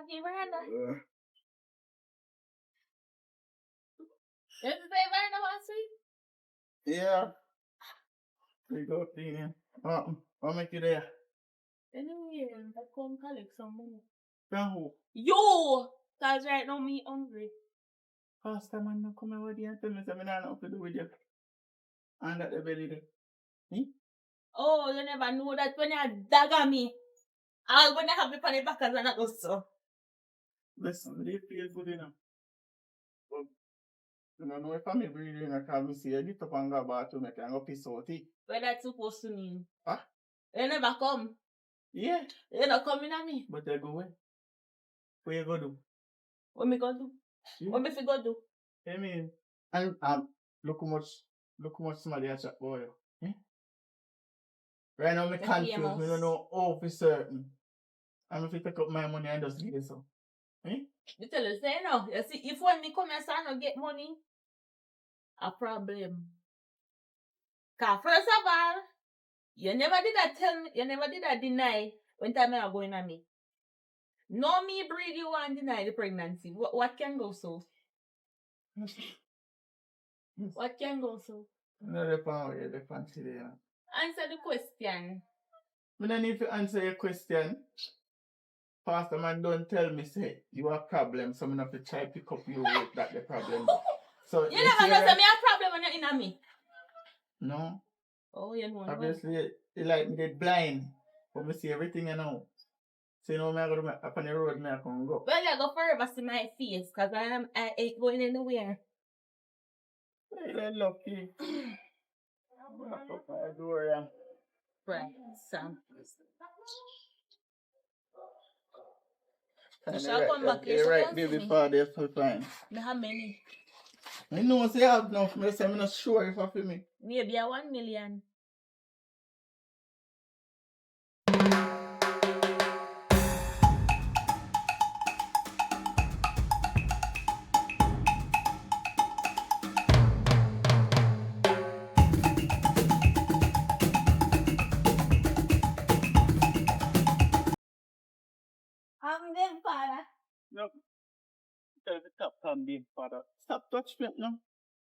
What you Miranda? Is it Miranda last week? Yeah. We go clean here. What make you there? Anyway, I come collect some money. From who? You! Cause right now me hungry. Pastor man, no come over there and tell me something I don't have to do with you. And that the belly there. Oh, you never know that when you dagger me. I'll when I have it on the back and I go so. Listen, they feel good enough. But you don't know if I'm breathing, I can't see you get up and go bathroom, I can go piss out it. What that's supposed to mean? Huh? You never come. Yeah. You not coming at me. But I go where? Where you go do? What me go do? Yeah. What me fi go do? I mean, and look how much somebody has chat for you. Eh? Right now, I'm confused. I don't know all for certain. I'm if you take up my money and just give it so. Eh? You tell us, say no. You see, if when me come here, so I don't get money, a problem. Cause first of all, you never did that tell me, you never did that deny when time I going at me. No me breed you and deny the pregnancy. What can go so? What can go so? No, the power, the fancy there. Answer the question. I don't need to answer your question. Pastor man, don't tell me, say, you have a problem, so I'm going to have to try to pick up you with that the problem. So You never know say me have problem when you're in me. No. Oh, you know. Obviously, you like me get blind, but me see everything you know. So you know, I go to up on the road, I can go. Well, I go forever see my face, because I ain't going anywhere. You're lucky. Knock up my door, yeah. Right, Sam. You shall right, come back. You're right, baby father, so fine. How many? I know say I have enough, I'm not sure if I feel me. Maybe a 1 million. I'm them father. No. Tell the top time being father. Stop touching me now.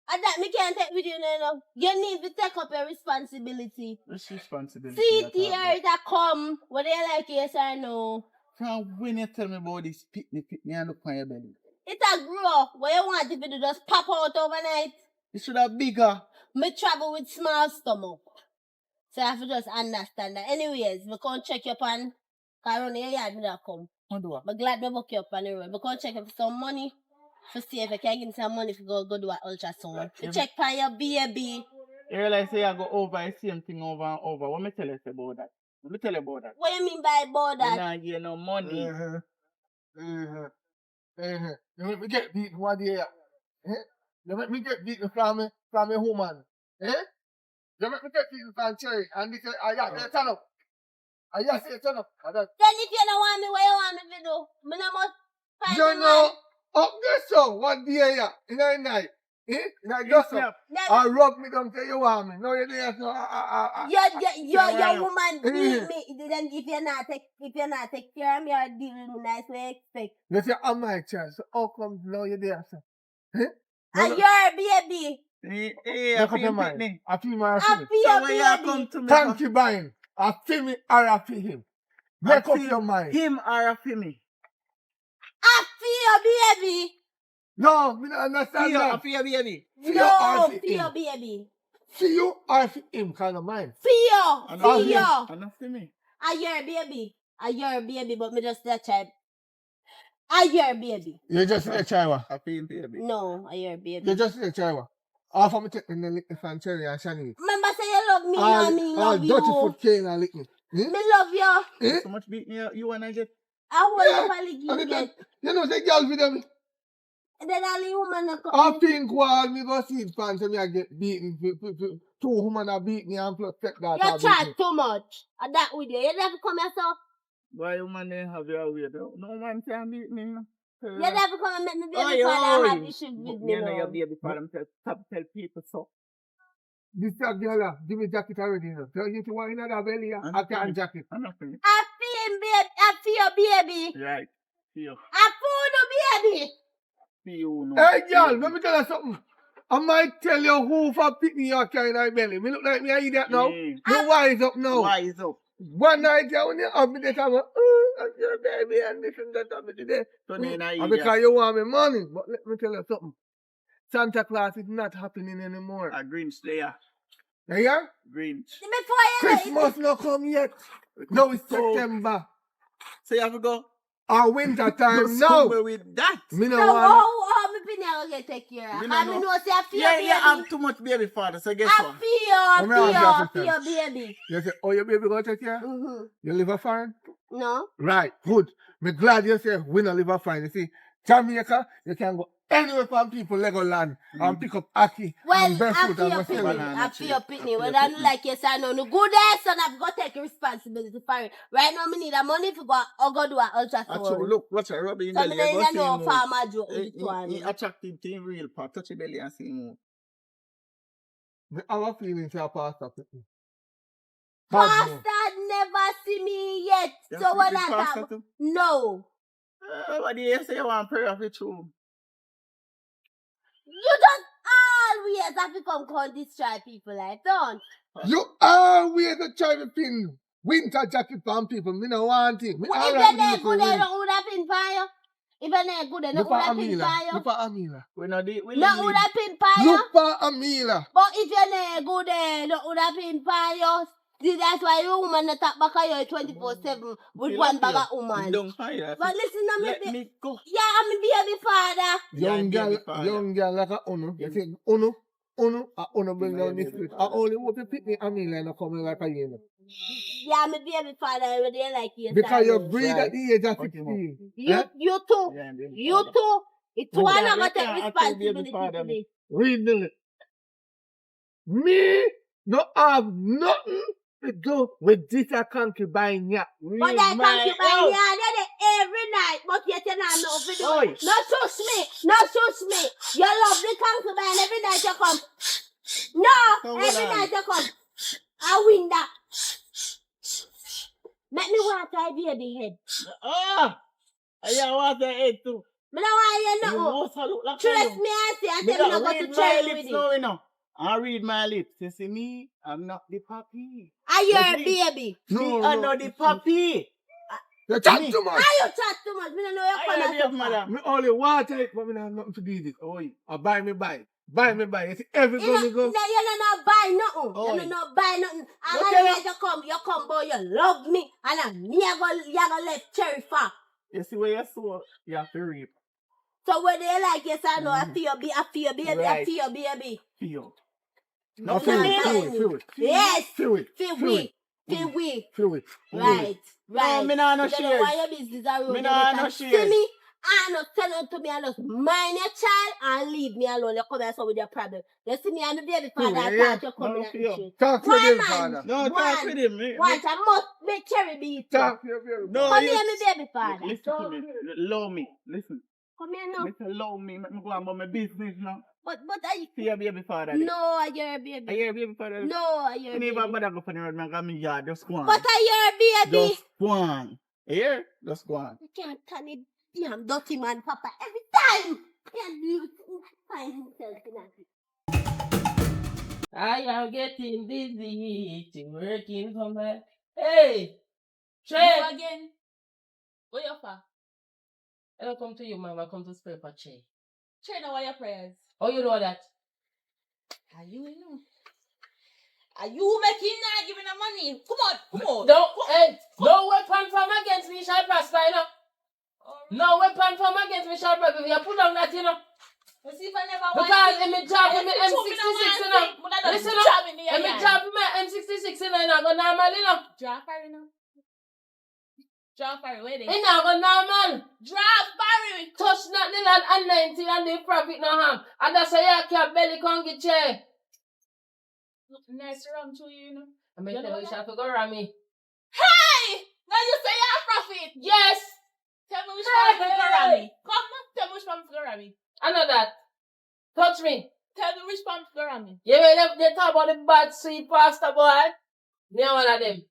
And that me can't take with you now. You need to take up your responsibility. Which responsibility? See tears that come, whether you like yes or no. From when you tell me about this pitney and look on your belly. It a grow. What you want if it just pop out overnight? It should have bigger. Me travel with small stomach. So I have to just understand that. Anyways, we can't check your pan. Because around your yard, me not come. How do I? I'm glad we book you up on the road. We can't check for some money. To see if I can give me some money to go do an ultrasound. To check for your baby. You realize say I go over the same thing over and over. What me tell you about that? What me tell you about that? What you mean by about that? You not get no money. You make me get beaten one day. You make me get beaten from a woman. You make me get beaten from Cherry. And this I say turn up. I just say turn up. Then if you don't want me, what you want me to do? Me no must find you know, up there so, one day in the night. In a just up. I rub me down till you want me. No, you didn't. Your woman beat me. Then if you're not take care of me or deal with me nice way expect. You say I'm my child. So how come now you're there, sir? And your baby. Hey, I feel me. I feel my baby. Thank you, Brian. I feel me or I feel him. Make up your mind. Him or I feel me. I feel baby. No, we don't understand that. I feel baby. No, feel baby. See you or for him kind of mind. Feel. I know for me. I your baby. I your baby, but me just that child. I your baby. You just a child. I feel baby. No, I your baby. You just a child. Half of me take me lick me from Cherry and Shani. Remember say you love me, and me love you. Dirty foot cane and lick me. Me love you. So much beat me you and I get. I want to get. You know, the girls with them. Then all the women are I think while me go see it fans and me I get beaten. Two women are beat me and plus take that. You chat too much. And that with you. You never come here, so. Why woman they have your way though? No man can beat me. You never come and make me baby father have issues with me. You know your baby father tell people so. This girl, give me jacket already. Tell you to want another belly. I can't jacket. I'm not for you. I feel him, baby. I feel your baby. Right. Feel. A fool no baby. Feel no. Hey, girl, let me tell you something. I might tell you who for picking your car in my belly. Me look like me an idiot now. Yeah. Me wise up now. Wise up. One night when you have me that I'm like, your baby and this and that happened today. So then I And because you want me money. But let me tell you something. Santa Claus is not happening anymore. a Grinch there. You hear? Grinch. Before you Christmas not come yet. Now it's September. So you have to go. Or winter time Go now. somewhere with that. Me no So want. how me been able to take care of? Me I no mean, know. no say I feel Yeah, baby. you have too much baby father, so guess what? Let me ask you a I question. feel baby. You say, oh, your baby gonna take care? Mm-hmm. You live a foreign? No. Right, good. Me glad you say we not live a foreign. You see, Jamaica, you can go anywhere from people Legoland and pick up Aki Well, and barefoot and go pitney. sell it. I feel pitney. I Well, feel I don't like yes, I know. No good ass, son. I've got to take responsibility for it. Right now, me need the money for go do an ultrasound. Actually, look, watch her rubbing in So the me leg. don't know farmer joke with it one. He attractive thing real part. Touch your belly and see more. Me have a feeling to a pastor pitney. Pastor never see me yet. You So have when to I be pastor come, too? no. What do you say you want prayer of it too? You don't always have to come destroy people like don't. You always a try to pin winter jacket from people. Me no want it. Me If alright you're with good, you. they don't would have been fire. If you're not good, they don't Look would for have been Amila. fire. Look for Amila. We not the we No live. would have been fire. Look for Amila. But if you're not good, they don't would have been fire. See, that's why your woman not talk back at you 24/7 with one bag of woman. Don't fire. But listen, Let me go. yeah, I'm a baby father. Young girl like a Uno. You say Uno bring down this street. I only want to pick me Amila and come like a year. Yeah, I'm a baby father. I really like you. Because you breed at the age of 16. You too. Yeah, I'm baby You father. too. It's one Yeah, of my you can't actually be a responsibility father, today. Read the Me no have nothing to do with this a concubine yet. But I thank you by the other every night, but yet you not know for do it. No shush me. No shush me. You love the concubine every night you come. No, every night you come. I win that. Make me want to baby head. Ah! I want the head too. But I want you know. Trust me, I say, I tell you not go to church with you. I read my lips. You see me? I'm not the puppy. Are you a baby? Me, I'm not the puppy. You chat too much. Are you chat too much? Me don't know I your am corner. madam. Me only water it, but me have nothing to do with it. Oh, I buy me buy. Buy me buy. You see, every You go me go. don't buy nothing. You don't buy nothing. And when you come, boy, you love me. And I'm never left cherry for. You see where you saw? You have to reap. So when they like, yes, I know, I feel baby, I Right. feel baby. Feel. No, feel it. Yes. Feel it. Feel we. Feel we. Feel it. Right. Right. me nah no You don't know shares. why your business are Me rude. nah no See shares. me? I not tell you to me, I just mind your child and leave me alone. You come here so with your problem. You see me, I'm a baby father, I Yeah. thought you come No, in feel. and shit. Talk to One them, man. father. No, talk with him. Watch, I must make cherry beat. Talk to your baby. No, Come you- here, me baby father. Listen to me. Love me. Listen. Come here now. Listen, love me. Let me go about my business now. But I... See your baby father. No, I hear I baby. hear baby father. No, I hear You baby. never bother go for the road, man. Come in yard. Just go on. But I hear baby. Just go on. Here? Just go on. You can't turn it. Damn dirty man, Papa. Every time. Can't you find himself in a... I am getting busy to working for my... Hey! Trey! You again? What you for? I don't come to you, mama. I come to spray for Che. Train over your prayers. Oh, you know that? Are you know? Are you making that giving the money? Come on. No weapon from against me shall prosper, you know. No weapon from against me shall prosper. You put on that, you know. Let's see if I never Because in my job, in my M66, you know. Listen up. In my job, in my M66, you know, you know, go normal, you know. Draw Barry now. Draw Barry, where they? You know, go normal. Draw Barry. Touch not the land and 90 and the profit no harm. And that's why you can't belly can get chair. Look nice around to you, you know. I mean, you shall go around me. Hey! Now you say you're a profit. Yes. Tell me which one to go around me. Come on, tell me which one to go around me. I know that. Touch me. Tell me which one to go around me. You mean they talk about the bad sweet pasta boy? Me one of them.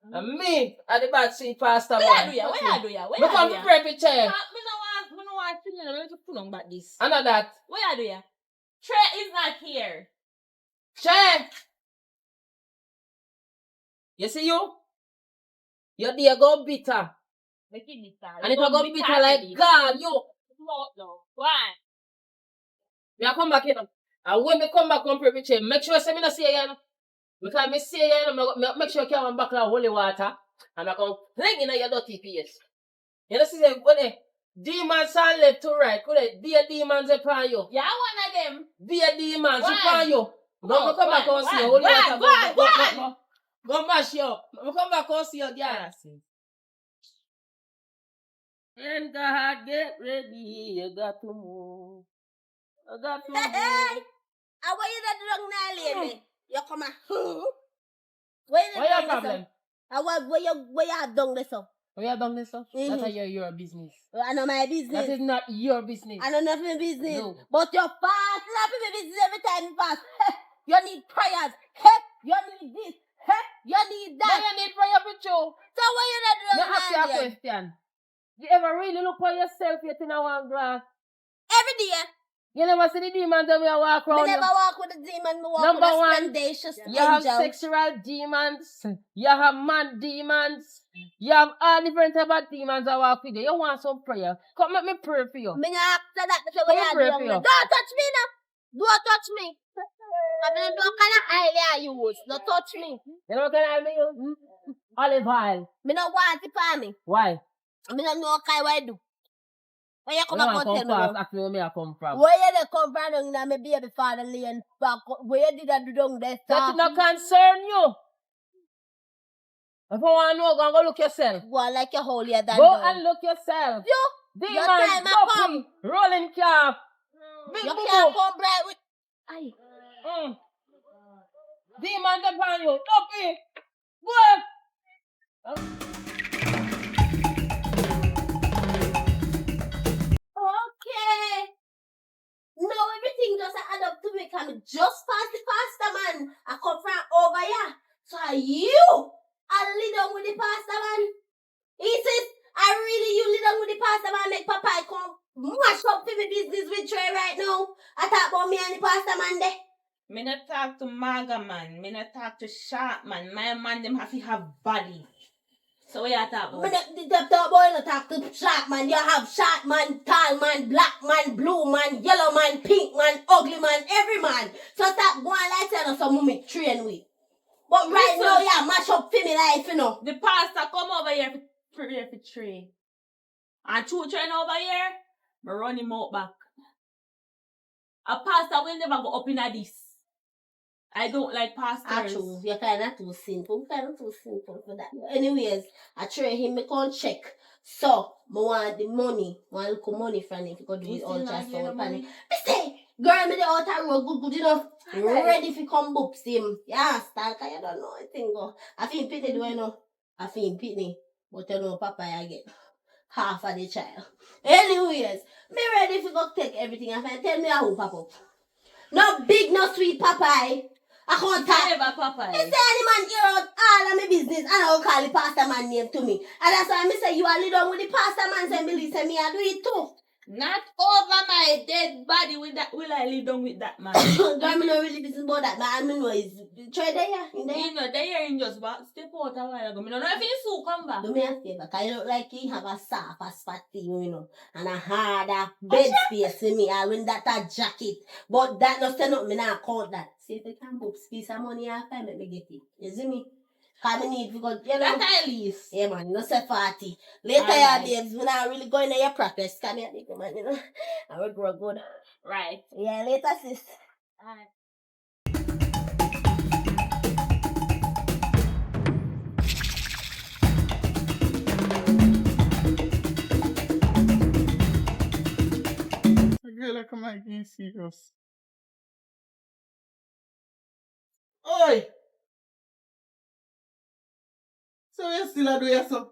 And me, at the bad sweet pastor boy. Where you do ya? Me come to pray for chair. Me no want to know to put on back this. I know that. Where do ya? Trey is not here. Chair. You see you? Your day go bitter. Make it bitter. And it will go bitter like God, you. Why? Me I come back here. And when me come back on pray for chair, make sure say me not see you. Because me see you, me make sure you come back like holy water. And I come fling in your dirty face. You know see them when the demons are left to right. Could they be a demons upon you? Yeah, one of them. Be a demons Why? upon you. Don't come back and see you. Holy water. Go mash you up. Come back and see your gas. And God, get ready. You got to move. You got to move. Hey! And what you done wrong now, lady? You come on. Where you What your done this problem? up? And where you have done this up? What you done this stuff? Mhm. That's your business. I know my business. That is not your business. I know nothing business. No. But your fast, nothing business every time you fast. You need prayers. You need this. You need Now that. you need prayer for you. So what you done Now wrong ask you a now, lady? question. You ever really look for yourself yet in a one glass? Every day. You never see the demons when you walk I around. never walk with a demon. I walk Number with a one, splendatious You have angel. sexual demons. You have man demons. You have all different type of demons that walk with you. You want some prayer? Come let me pray for you. Me not after that. That's what Come you and are pray doing. for you. Don't touch me now. Don't touch me. I mean, don't kind of oil you use. Don't touch me. You know what can I help you? Olive oil. Me not want it for me. Why? Me not know what I do. When you come You back want and to tell come me fast? now. Ask me where me I come from. Where you dey come from down in my baby father lane? Where did I do down there? That did not concern you. If you want to know, go and go look yourself. Go on like you're holier than Go thou. and look yourself. Your Demons, time a dumpy, come. rolling calf. Big You boo can't boo. come bright with... Aye. Demons upon you. Dumpy. Go. Okay. Now everything just add up to me. Come just past the pastor man. I come from over here. So are you lead on with the pastor man? He says, I really you lead on with the pastor man. Make Papa come mash up for me business with Trey right now. I talk about me and the pastor man there. Me not talk to Maga man. Me not talk to Sharp man. My man them have to have body. So what you talk about? The boy not talk to sharp man. You have short man, tall man, black man, blue man, yellow man, pink man, ugly man, every man. So stop going like that or some mummy train with. But right Listen. now, yeah, mash up for me life, you know. The pastor come over here for pray for Trey. And two train over here, me run him out back. A pastor will never go up in a this. I don't like pastors. Actually, you're kind of too simple. Kind of too simple for that. Anyways, I try him, me can't check. So, I want the money. Want a little money from him. Because do it all just for money. Me say, girl, me the outer road good enough. Ready for come books him. Yeah, start. I don't know. I think, I feel pity do I know. I feel pity. But you know, Papa, I get half of the child. Anyways, me ready for go take everything. I tell me how Papa. No big, no sweet Papa. I can't talk. Never Papa. Me say any man hear out all of my business and I will call the pastor man name to me. And that's why me say you are lead on with the pastor man say believe say me I do it too. Not over my dead body with that. Will I live down with that man? Girl, me no really business about that, but I know is try there in there. You know, they hearing just back step out a while ago. Me don't know if he's so come back. Do me a favor, cause you look like he have a soft, a spot thing, you know, and a harder bed space in me. I win that a jacket, but that no stand up. Me nah count that. See if you can put piece of money after make me get it. You see me? Cause me need to go, you know. That at least. Yeah, man, no say 40. Later, Alright. babes, we not really going to your practice. Come here, big man, you know. I will grow good. Right. Yeah, later, sis. Alright. The girl I come again serious. Oi! So you still a do yourself?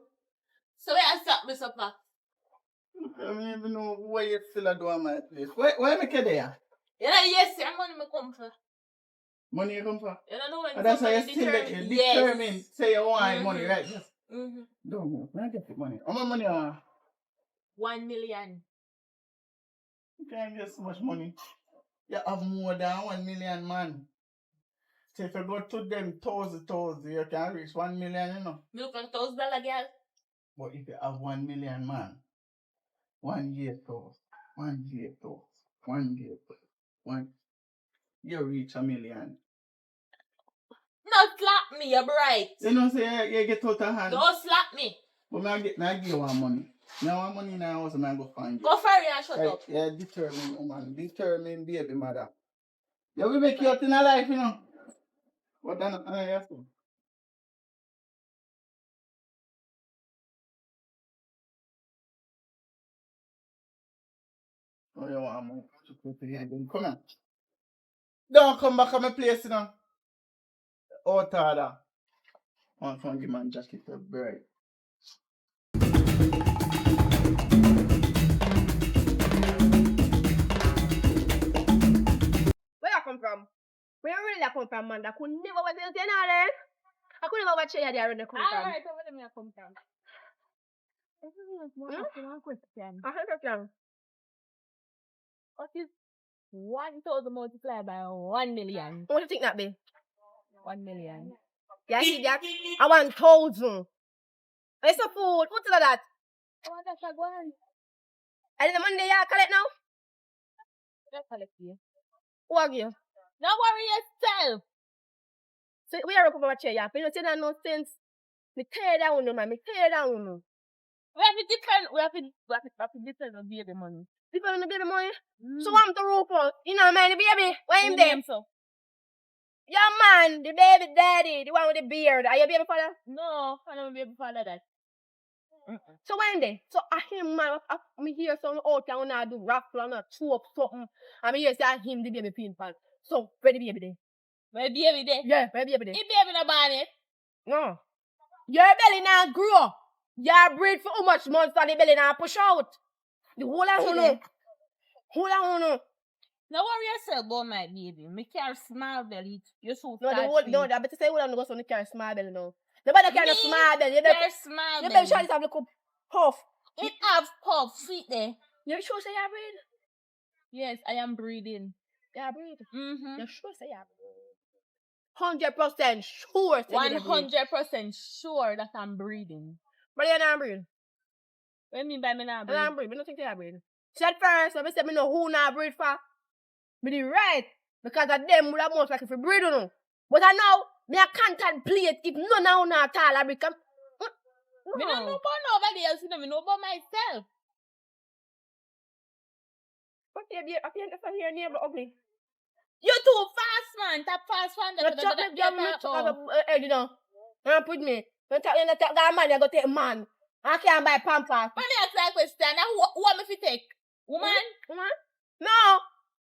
So where I stop, Mr. Papa? I don't even know why you still a do on my place. Where make you there? You know, yes, I'm going to come for. Money you come for? You don't know when And that's why you somebody still determined. Say you want money, right? Just don't move. I get the money. How much money you want? 1 million. You can't get so much money. You have more than 1 million, man. So if you go to them thousand, you can reach 1 million, you know. Me look like $1,000 girl. But if you have 1 million, man, 1 year toast, 1 year toast, 1 year toast, you reach 1 million. No slap me, you're bright. You know, say you get out of hand. Don't slap me. But I give you one money. Now one money now, so I go find you. Go for it and shut up. Yeah, determined woman, determined baby mother. Yeah, we make you out in a life, you know. What then? Yes. Oh, you want money? Come on. Don't come back to my place, you know. Out order. I'm going to give my jacket a break. Where I come from? Where really I come from, man? I could never watch anything there. I could never watch it there when I come from. Alright, so where do I come from? One question. What is 1,000 multiplied by 1 million? What do you think that be? 1 million. Yeah, see that? I want 1,000. It's a food. What's that? Oh, that's a one. And the money you collect now? That's collect you. Who are you? Don't worry yourself. So we are up on my chair, yeah. But you say that no sense. Me tear down, man. Me tear down. We have to depend. We have to depend on baby money. People on the baby money. So I'm the rope on. You know, man, the baby. Where him there? So? Your man, the baby daddy, the one with the beard. Are you baby father? No, I don't baby father that. So when they? So I him man, me hear some out there when I do raffle and chew up something. I mean, hear say him the baby pin pan. So where the baby there? My baby there. Yeah, where the baby there? He baby no born it. No. Your belly now grow. Your breed for how much months and the belly now push out. The whole of you. Whole of you. Now worry yourself about my baby. Me carry small belly. You so No, the fat whole, feet. no, I better say whole of you go so you carry small belly now. Nobody carry a small belly. You better, Carry small you belly. better try to have a little puff. It have puff feet there. You sure say you breed? Yes, I am breeding. You breed? Mm-hmm. You sure say you breed? 100% sure say you breed. 100% sure that I'm breeding. But you're not breed. What do you mean by me not I'm breed? not breed. I don't think you breed. Said first, I said me know who not breed for. Me the right. Because of them would have most like if you breed or no. But I know, me I contemplate if none of you not all I become. Me don't know about nobody else, you know, me know about myself. But you be your neighbor ugly. You too fast, man. That fast one. You chop me down, you chop egg, you know. You put me. You take that man, you go take man. I can't buy pampers. Let me ask that question. Now, who am I to take? Woman? Woman? No.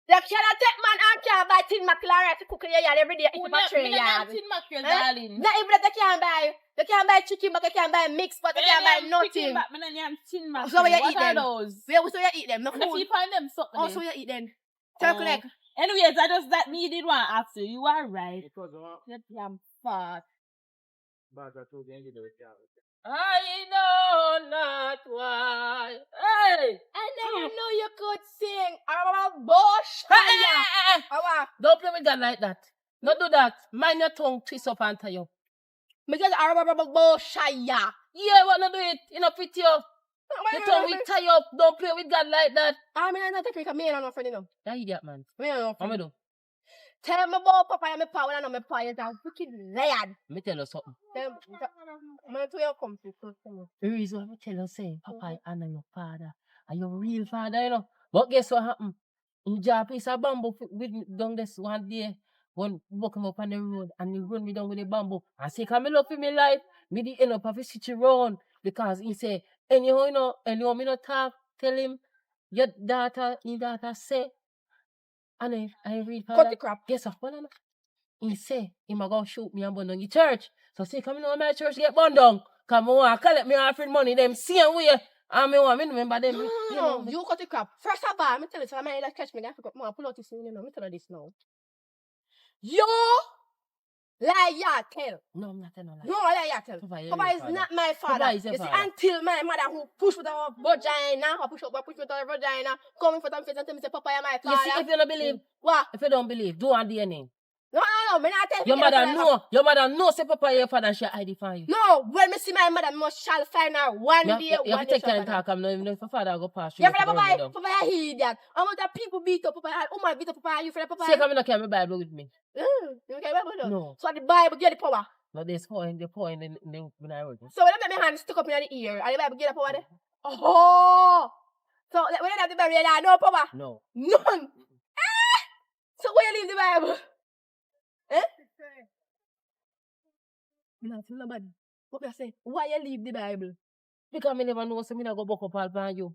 You cannot take man and can't buy tin mackerel to cook in your yard every day. It's a tray yard. Tin mackerel, darling. Not even that you can't buy. You can't buy chicken, but you can't buy mix, but you can't buy nothing. But I don't tin mackerel. So where you eat them? Those? Where so you eat them? No I food. keep on them something. Oh, so you eat them. Turkey leg. Anyways, I just that needed one after. You are right. You're damn fat. I know not why. Hey! I never knew you could sing. Bush. Don't play with God like that. Don't do that. Mind your tongue, twist up and tie you. Because Bush. Yeah, what not do it? You know, fit you. Your tongue will tie you up. Don't play with God like that. I mean, I'm not a freak. Me and I'm not friend, you know. That idiot, man. Me and I'm not What me friend. do? Tell me about Papa and my power and my power is a wicked liar. Me tell you something. I'm going to come to The reason why I tell you, say, Papa, I know your father. Are your real father, you know? But guess what happened? In job, piece of bamboo with me down this one day. When walking up on the road and he run me down with the bamboo. I say, come love for me life. Me the end up of a switch around. Because he say, anyhow, you know, anyhow, me not talk, tell him, your daughter say, and I read father. cut the crap. Guess what? He say, he ma go shoot me and burn down the church. So say, come in my church get burned down. Come on, collect me offering money, them same way. And me want me remember them. No, you cut the crap. First of all, me tell you, so I might catch me. I forgot. Pull out this thing, you know. Me tell you this now. You lie, tell. No, I'm not telling no lie. No, lie, tell. Papa, you're Papa your is father. not my father. Papa is your You see, father. until my mother who push with her vagina, or push with her vagina, coming for them face and tell me say, Papa, you're my You see, father. if you don't believe, What? if you don't believe, do on DNA. No, me not tell Your you. mother know, say Papa your father and she ID for you. No, when me see my mother, me shall find her one day. You have to take time and talk. I'm not even if your father go past you. Yeah, Papa, you hear that. I'm going to people beat up Papa. Woman beat up Papa. You for Papa. Say, come and carry my Bible with me. You carry Bible? No. So the Bible get the power. No, there's point when I work. So when I make my hand stuck up in the ear, and the Bible get the power there? Oh! So when you have the Bible, you have no power? No. None! So where you leave the Bible? Not nobody. What I say? Why you leave the Bible? Because I never know, so I not go buck up all by you.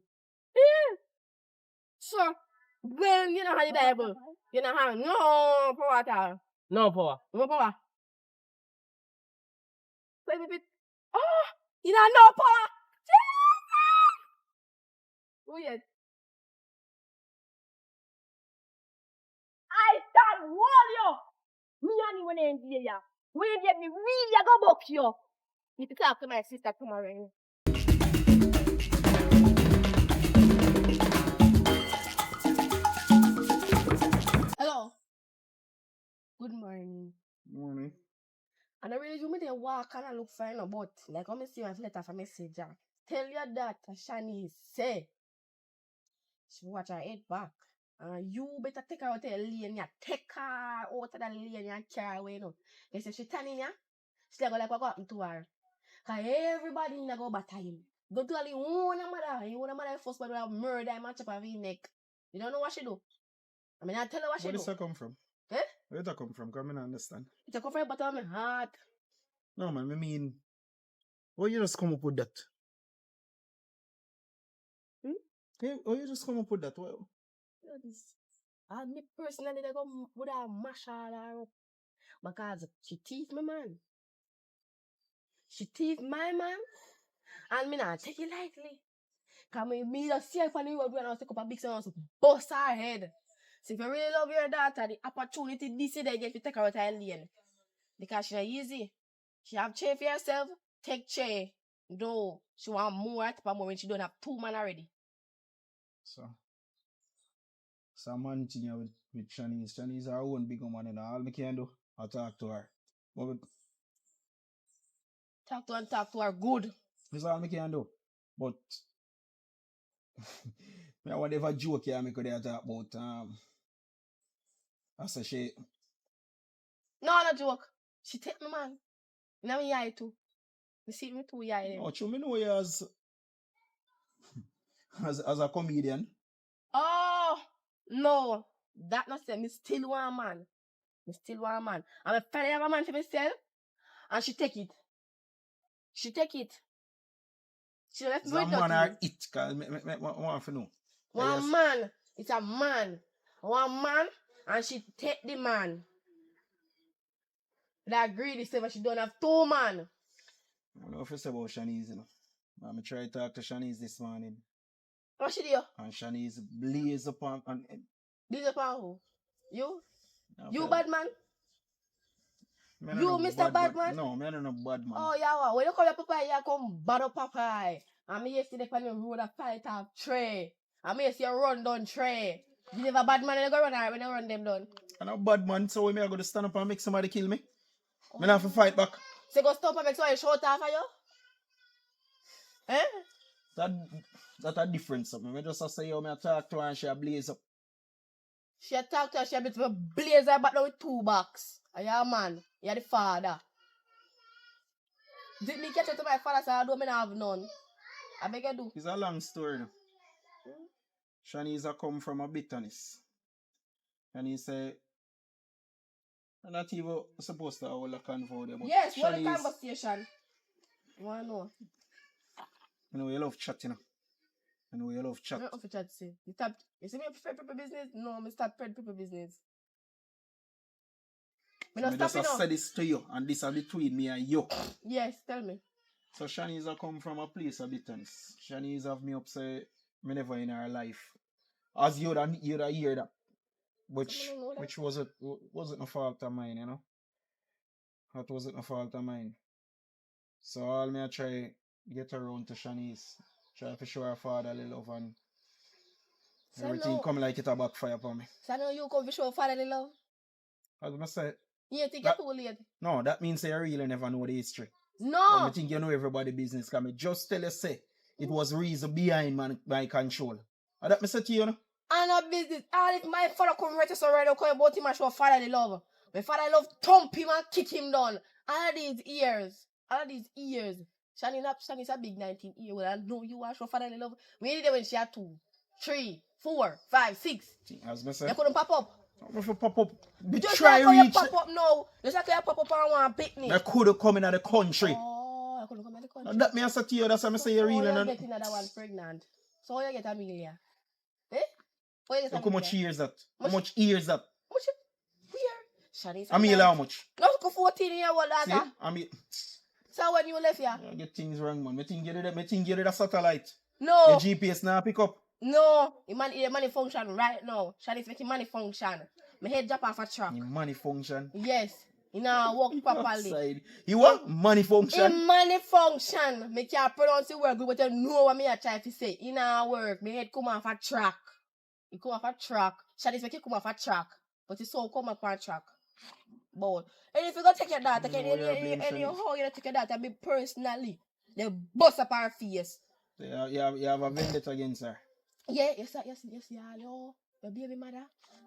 So, when you don't have the Bible, you don't have no power at all. No power. No power. Oh, you don't have no power. Jesus! Weird. I can't warn you. Me and you ain't here. We get me really go book you. You need to talk to my sister tomorrow. Hello. Good morning. Morning. And I really do me they walk and I look fine, but like I'm see my letter from messenger. Tell your daughter Shani say she watch her head back. And you better take her out of the lane, ya take her out of the lane and carry her away, you know. They say she turning ya, she go like what happened to her. Cause everybody in go batter him. Go to only one mother first but have murder him and chop off his neck. You don't know what she do. I mean I tell her what she Where do. does that come from? Eh? Where does that come from? Come and understand. It's a come from the bottom of my heart. No man, I mean, why you just come up with that? Yeah, why you just come up with that? Well, Me personally, they go would have mash all her up. Because she teeth me, man. She teeth my man. And me not take it lightly. Because me just see her on the road when I was take up a big sound and bust her head. So if you really love your daughter, the opportunity this day they get to take her out of the lane. Because she not easy. She have chair for herself, take chair. No, she want more at more when she don't have 2 man already. So I'm managing her with Shanice. Shanice is her own big woman, and all I can do, I talk to her. But Talk to her good. that's all I can do. But whatever joke here I could talk about, I say she. No joke. She take me, man. Now me eye too. You see me too eye. Oh, true, me know you as a comedian. Oh no, that not say me still want man. Me still want man. I'm a fellow have a man for myself, and she take it. She take it. She left me Is a with man nothing. or it? Cause I want to know. One man. It's a man. One man, and she take the man. That greedy say but she don't have 2 man. I know if you say about Shanice, you know. I'm try to talk to Shanice this morning. What she do? And Shanice blaze upon and Blaze upon who? You? no, You fella. bad man? Me no You no Mr. Badman? No, me no bad man. Oh yeah, when you come here, Papa, you come bad up Papa. And me yesterday on the road a fight off tray. And me yesterday run down tray. You never bad man and you go run her when you run them down. I'm not bad man, so when I go to stand up and make somebody kill me, I have to fight back. So you go stop and make somebody shout off for you? Eh? That's a difference. I just say, I talk to her and she blaze up. She talk to her, she a bit of a blazer back down with 2 box. And you're a man. You're the father. Did me catch up to my father so I don't have none? I beg you do. It's a long story. No? Shanice come from a bitterness. And he say, I'm not even supposed to hold a convo there. But Yes, what the Shanice, conversation? You want to know? you know, you love chatting. You know, you love chat. I don't know if chat say. You see me prefer people business? No, I start people business. I just say this to you, and this is between me and you. Yes, tell me. So Shanice come from a place of bitterness. Shanice have me up say, me never in her life. As you'd hear that. which wasn't a fault of mine, you know. That wasn't a fault of mine. So all me I try get around to Shanice, try to show her fatherly love and everything come like it a backfire upon me. So now you come to show fatherly love? As I say, You think that, you're too late? no, that means you really never know the history. No. I think you know everybody business. Can me just tell you say it was reason behind my control. And that me say to you, know. And a business. All if my father come right so right now come about him and show fatherly love. My father love thump him and kick him down. All of these years. Shani's a big 19-year-old. I know you want show fatherly love. We did it when she had 2, 3, 4, 5, 6. As me say, You couldn't pop up. If you pop up, we Just try like how you reach. pop up now. Just like how you pop up and want to picnic. I could have come in the country. Oh, I couldn't come in the country. And that me I say to you, that's why I say you really So not. you get another one pregnant. So you get Amelia. Eh? How you get How Amelia? much years that? How much years that? Much year? Shanice. Amelia, how much? Not 14-year-old See? daughter. So when you left here? you get things wrong, man. Me think you did a satellite. No. Your GPS now pick up. No. The money function right now. Shanice making money function. My head drop off a truck. Your money function. Yes. You know, work properly. Outside. You want money function? In money function. Me can't pronounce the word, but you know what me I try to say. In our work, my head come off a track. It come off a track. Shanice make it come off a track. But it's so come up on track. But and if you go take your daughter, how you take your daughter me personally, they bust up her face. You have a vendetta against her. Yeah, yes, hello. Your baby mother.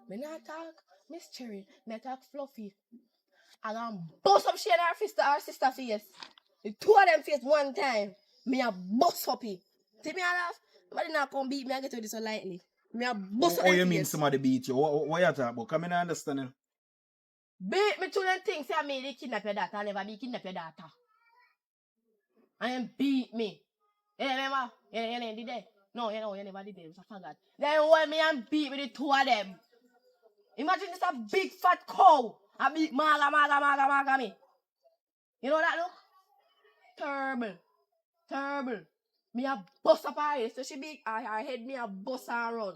Me not talk Miss Cherry, me talk Fluffy. I gonna bust up she and her sister face. The 2 of them face one time. Me a bust up it. See me a laugh? Nobody not come beat me, I get to this so lightly. Me a bust up Oh, them you face. mean somebody beat you? What you talking about? Come in and understand. Beat me to them things say me they kidnap your daughter. I never be kidnap your daughter. And beat me. You remember? You did that? No, you never did that. I forgot. Then hold me and beat me the 2 of them. Imagine this a big fat cow. A big maga me. You know that no? Terrible. Me a bust up her head. So she big her head me a bust her run.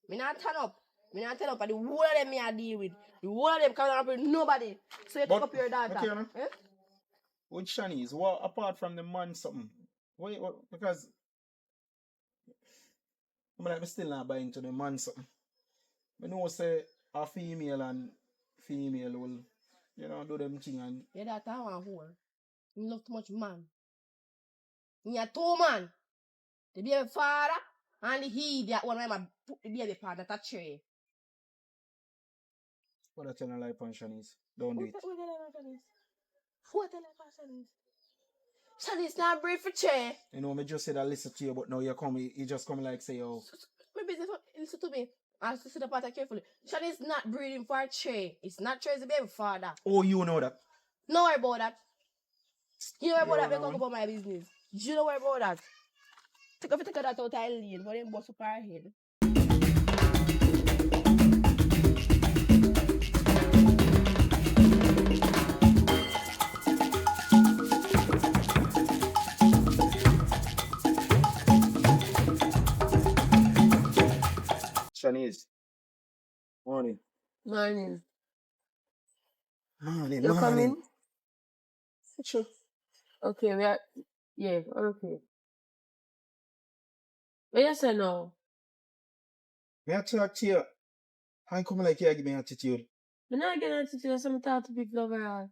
Me not turn up. And the whole of them me a deal with. The whole of them can't with nobody. So you take up your daughter. Okay, eh? With Shanice, what apart from the man something? What, because I'm like, still not buying into the man something. I know say a female and female will, do them thing and your daughter want whore. You love too much man. You are 2 man. The baby father and the that one where I put the baby father that tray. what I tell her like on Shanice. Don't do it. What tell her Shanice? Shanice not breed for tray. You know, me just said I listen to you, but now you just come like say, oh. Maybe listen to me. I listen to the part carefully. Shanice not breeding for a tray. It's not tray, it's the baby father. Oh, you know that? No worry about that. You know about that, we talk about my business. You don't worry about that. Take that out of lane for them bust up our head. Shanice. Morning. Morning. Morning. You coming? Sure. Okay, okay. What you say now? May I talk to you? I come like you give me attitude. I'm not getting attitude, so I talk to people overall.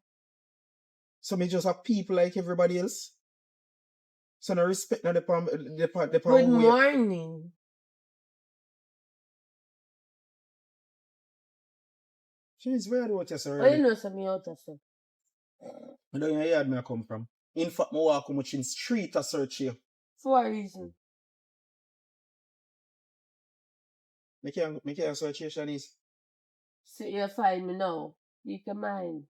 So me just have people like everybody else? So no respect no the Good morning. She's weird what you say. Oh, you know something out of stuff. I don't know where I come from. In fact, I walk how much in street to search you. For what reason? Make you search you, Shanice. So you find me now. You can mind.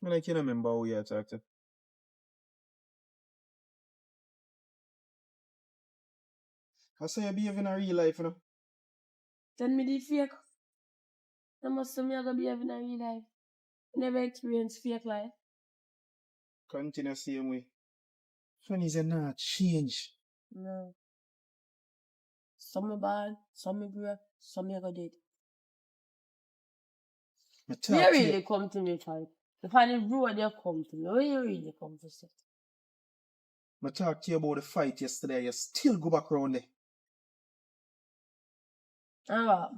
I like you don't remember who you talk to. I say you behave in a real life, you know. Tell me the fake. I must say me I go behave in a real life. I never experienced fake life. Continue same way. Shanice, you not change. No. Some me bad, some me brave, some me go dead. Me Where talk you to you. really come to me, child? If I the road you come to me, where you really come to sit? Me talk to you about the fight yesterday. You still go back round there. And what?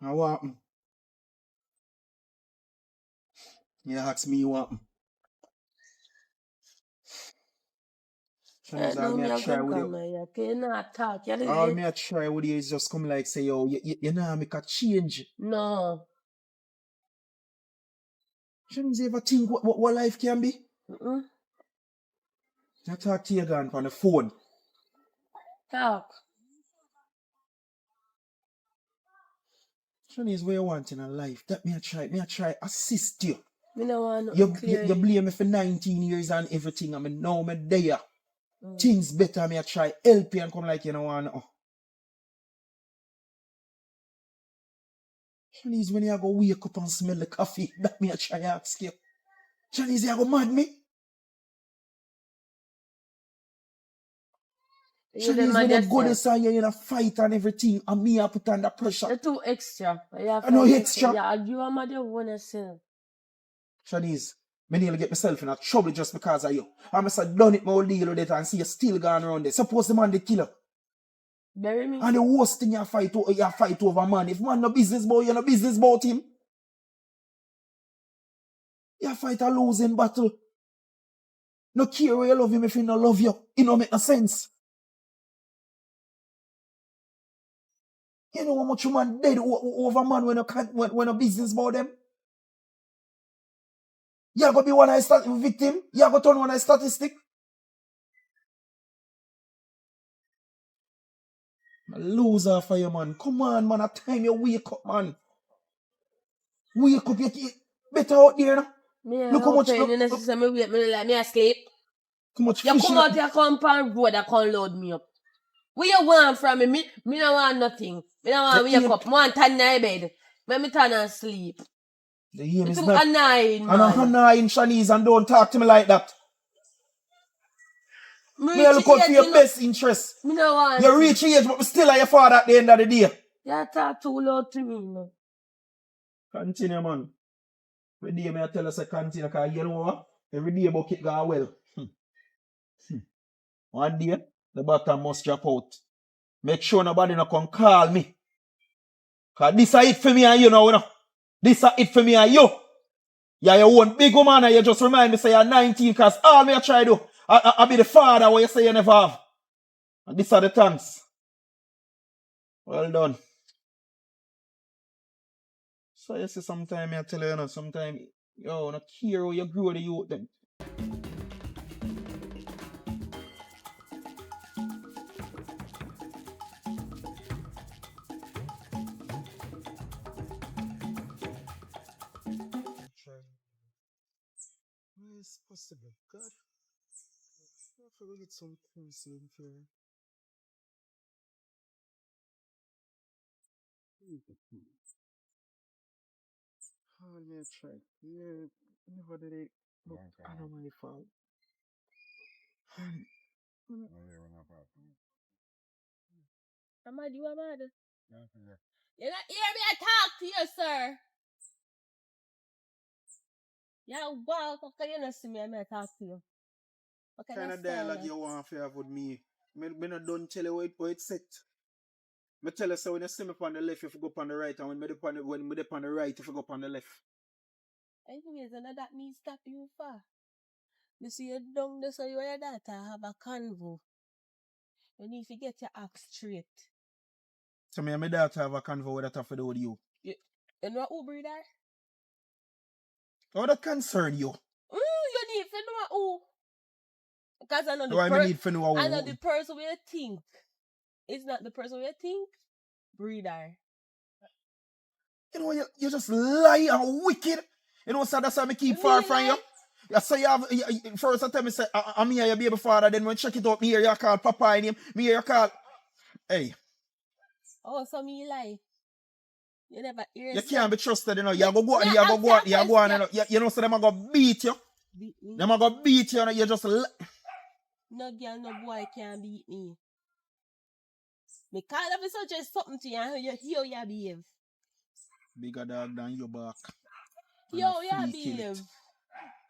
And what happened? You ask me what happened. Shanice, all No, me me a a try gun with you. come here. You not talk. You All did me a try with you is just come like say, yo, you know make a change. No. Shanice, you ever think what life can be? Mm-mm. I talk to you again on the phone. Talk. Shanice, what you want in a life? That me a try assist you. Me no want You nothing clear. blame me for 19 years and everything. I mean, now me there. Mm. Things better, me a try help you and come like you know want nothing. Shanice, when you go wake up and smell the coffee, that me a try ask you. Shanice, you go mad me? You Shanice, them when mad you go yourself. this and you in a fight and everything, and me a put under pressure. You're too extra. You have I know to extra. Yeah, you are mad you want yourself. Shanice, me nearly get myself in a trouble just because of you. I must have done it my whole deal with it and see you still going around there. Suppose the man the killer. Bury me. And the worst thing you fight over man. If man no business about you, no business about him. You fight a losing battle. No care where you love him if he no love you. It no make no sense. You know how much man dead over man when no business about them? You gonna be one of the victim? You gonna turn one of the statistic? A loser for you, man. Come on, man. At time you wake up, man. Wake up, you better out there now. Look how much. You necessarily wait me like me asleep. How much You fish come out here, come on road, you come load me up. What you want from me? Me don't want nothing. Me don't want wake up. I want turn in my bed. Let me turn and sleep. The aim It's is too not. annoying, And I'm annoying Shanice and don't talk to me like that. Me look out for your best interest. Me no want You reach age, but still are your father at the end of the day. You talk too loud to me, man. Continue, man. Every day I tell us to continue, because you know what? Every day bucket go well. One day, the bottom must drop out. Make sure nobody no come call me. Because this is it for me and you now. This is it for me and you. Yeah, you one big woman and you just remind me say you're 19 because all me I try to do, I be the father where you say you never have. And these are the thanks. Well done. So you see sometimes I tell you, sometimes, yo, not care how you grow the youth them. Where is possible? God. I forget some things in here. Oh, yeah, try. Yeah, never did it. Look, I don't know my fault. I'm mad, you are mad. You not hear me, I talk to you, sir. Yeah, wow, how can you not see me, I talk to you? What kind of dialogue you want to have with me? Me not done tell you how it's set. Me tell you so when you see me on the left, if you go on the right, and when me on the right, if you go on the left. Anyways, none of that means stop you for. You see you down there, so you and your daughter have a convo. You need to get your act straight. So me and my daughter have a convo with that have to do with you. You know who breeder? How that concern you? You need to know who. Because I know the person you think. It's not the person you think. Breeder. You know, you just lie and wicked. You know, so that's why I keep far from you. You say you have, first I tell me, say, I'm here, your baby father, then when check it out, me here, you call Papa in him, me here, you call, hey. Oh, so me lie. You never hear you can't be trusted, you know, you go on, you know, so them are going to beat you. Beat me. Them a go beat you and you just No girl, no boy can beat me. Me can't have to suggest something to you and how you behave. bigger dog than your back. And Yo, a you flea kill behave. it.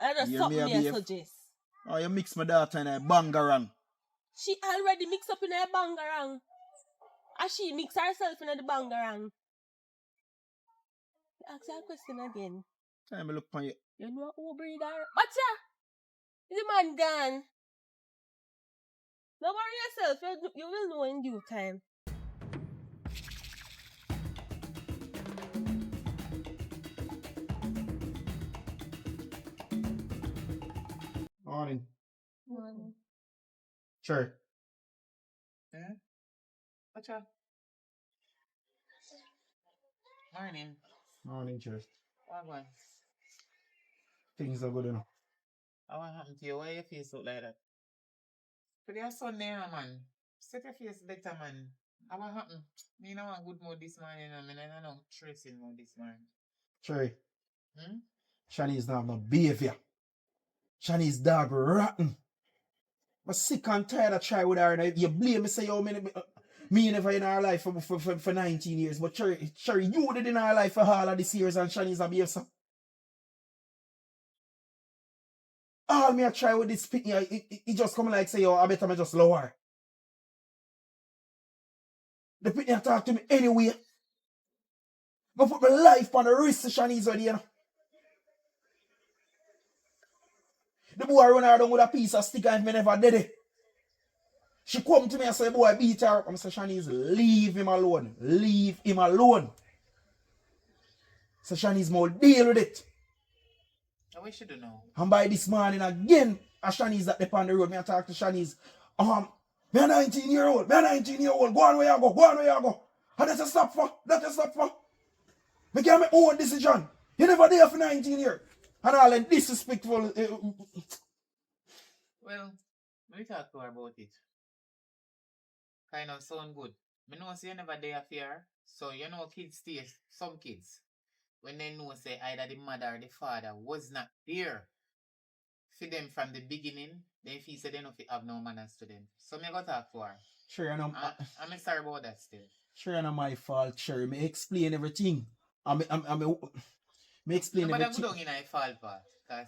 And that's You hear something me a me I behave? suggest. Oh, you mix my daughter and I bangarang. She already mixed up in her bangarang. And she mix herself in the bangarang. Ask her a question again. Time I look on you. You know who breed her? Watcha! The man gone. Don't worry yourself. You will know in due time. Morning. Sure. What's up? Morning. Morning, sure. What going? Things are good enough. What happened to you? Why your face look like that? Today a Sunday, man. Set your face better, man. What happened? Me no want good mood this morning, I mean, I don't know stressing mood this morning. Sure. Hmm? Shani's not no behavior. Shani's dog rotten. I'm sick and tired of try with her. And you blame me, say, yo, me never in our life for 19 years. But Sherry, you did in our life for all of these years and Shani's a behavior. So. All me I try with this pitney, it just come like say, yo, I better me just lower. The pitney talk to me anyway. I put my life on the risk of Shani's already, you know. The boy run her down with a piece of stick and me never did it. She come to me and say, boy, beat her up. I'm saying, Shanice, leave him alone. Leave him alone. So Shanice more deal with it. I wish you do know. And by this morning again, as Shanice at the on the road, me I talk to Shanice. Me a 19-year-old. Me a 19-year-old. Go on where you go. Go on where you go. And that's a stop for. That's a stop for. Me get my own decision. You never there for 19 years. And all and disrespectful. Well, let me talk to her about it. Kind of sound good. Me know say you never there fear. So you know kids stay, some kids, when they know say either the mother or the father was not there for them from the beginning, then feel say they don't have no manners to them. So me go talk to her. Sure, and I'm sorry about that still. Sure, and my fault, sure. Me explain everything. Me explain Nobody everything. go down in a fault part. Because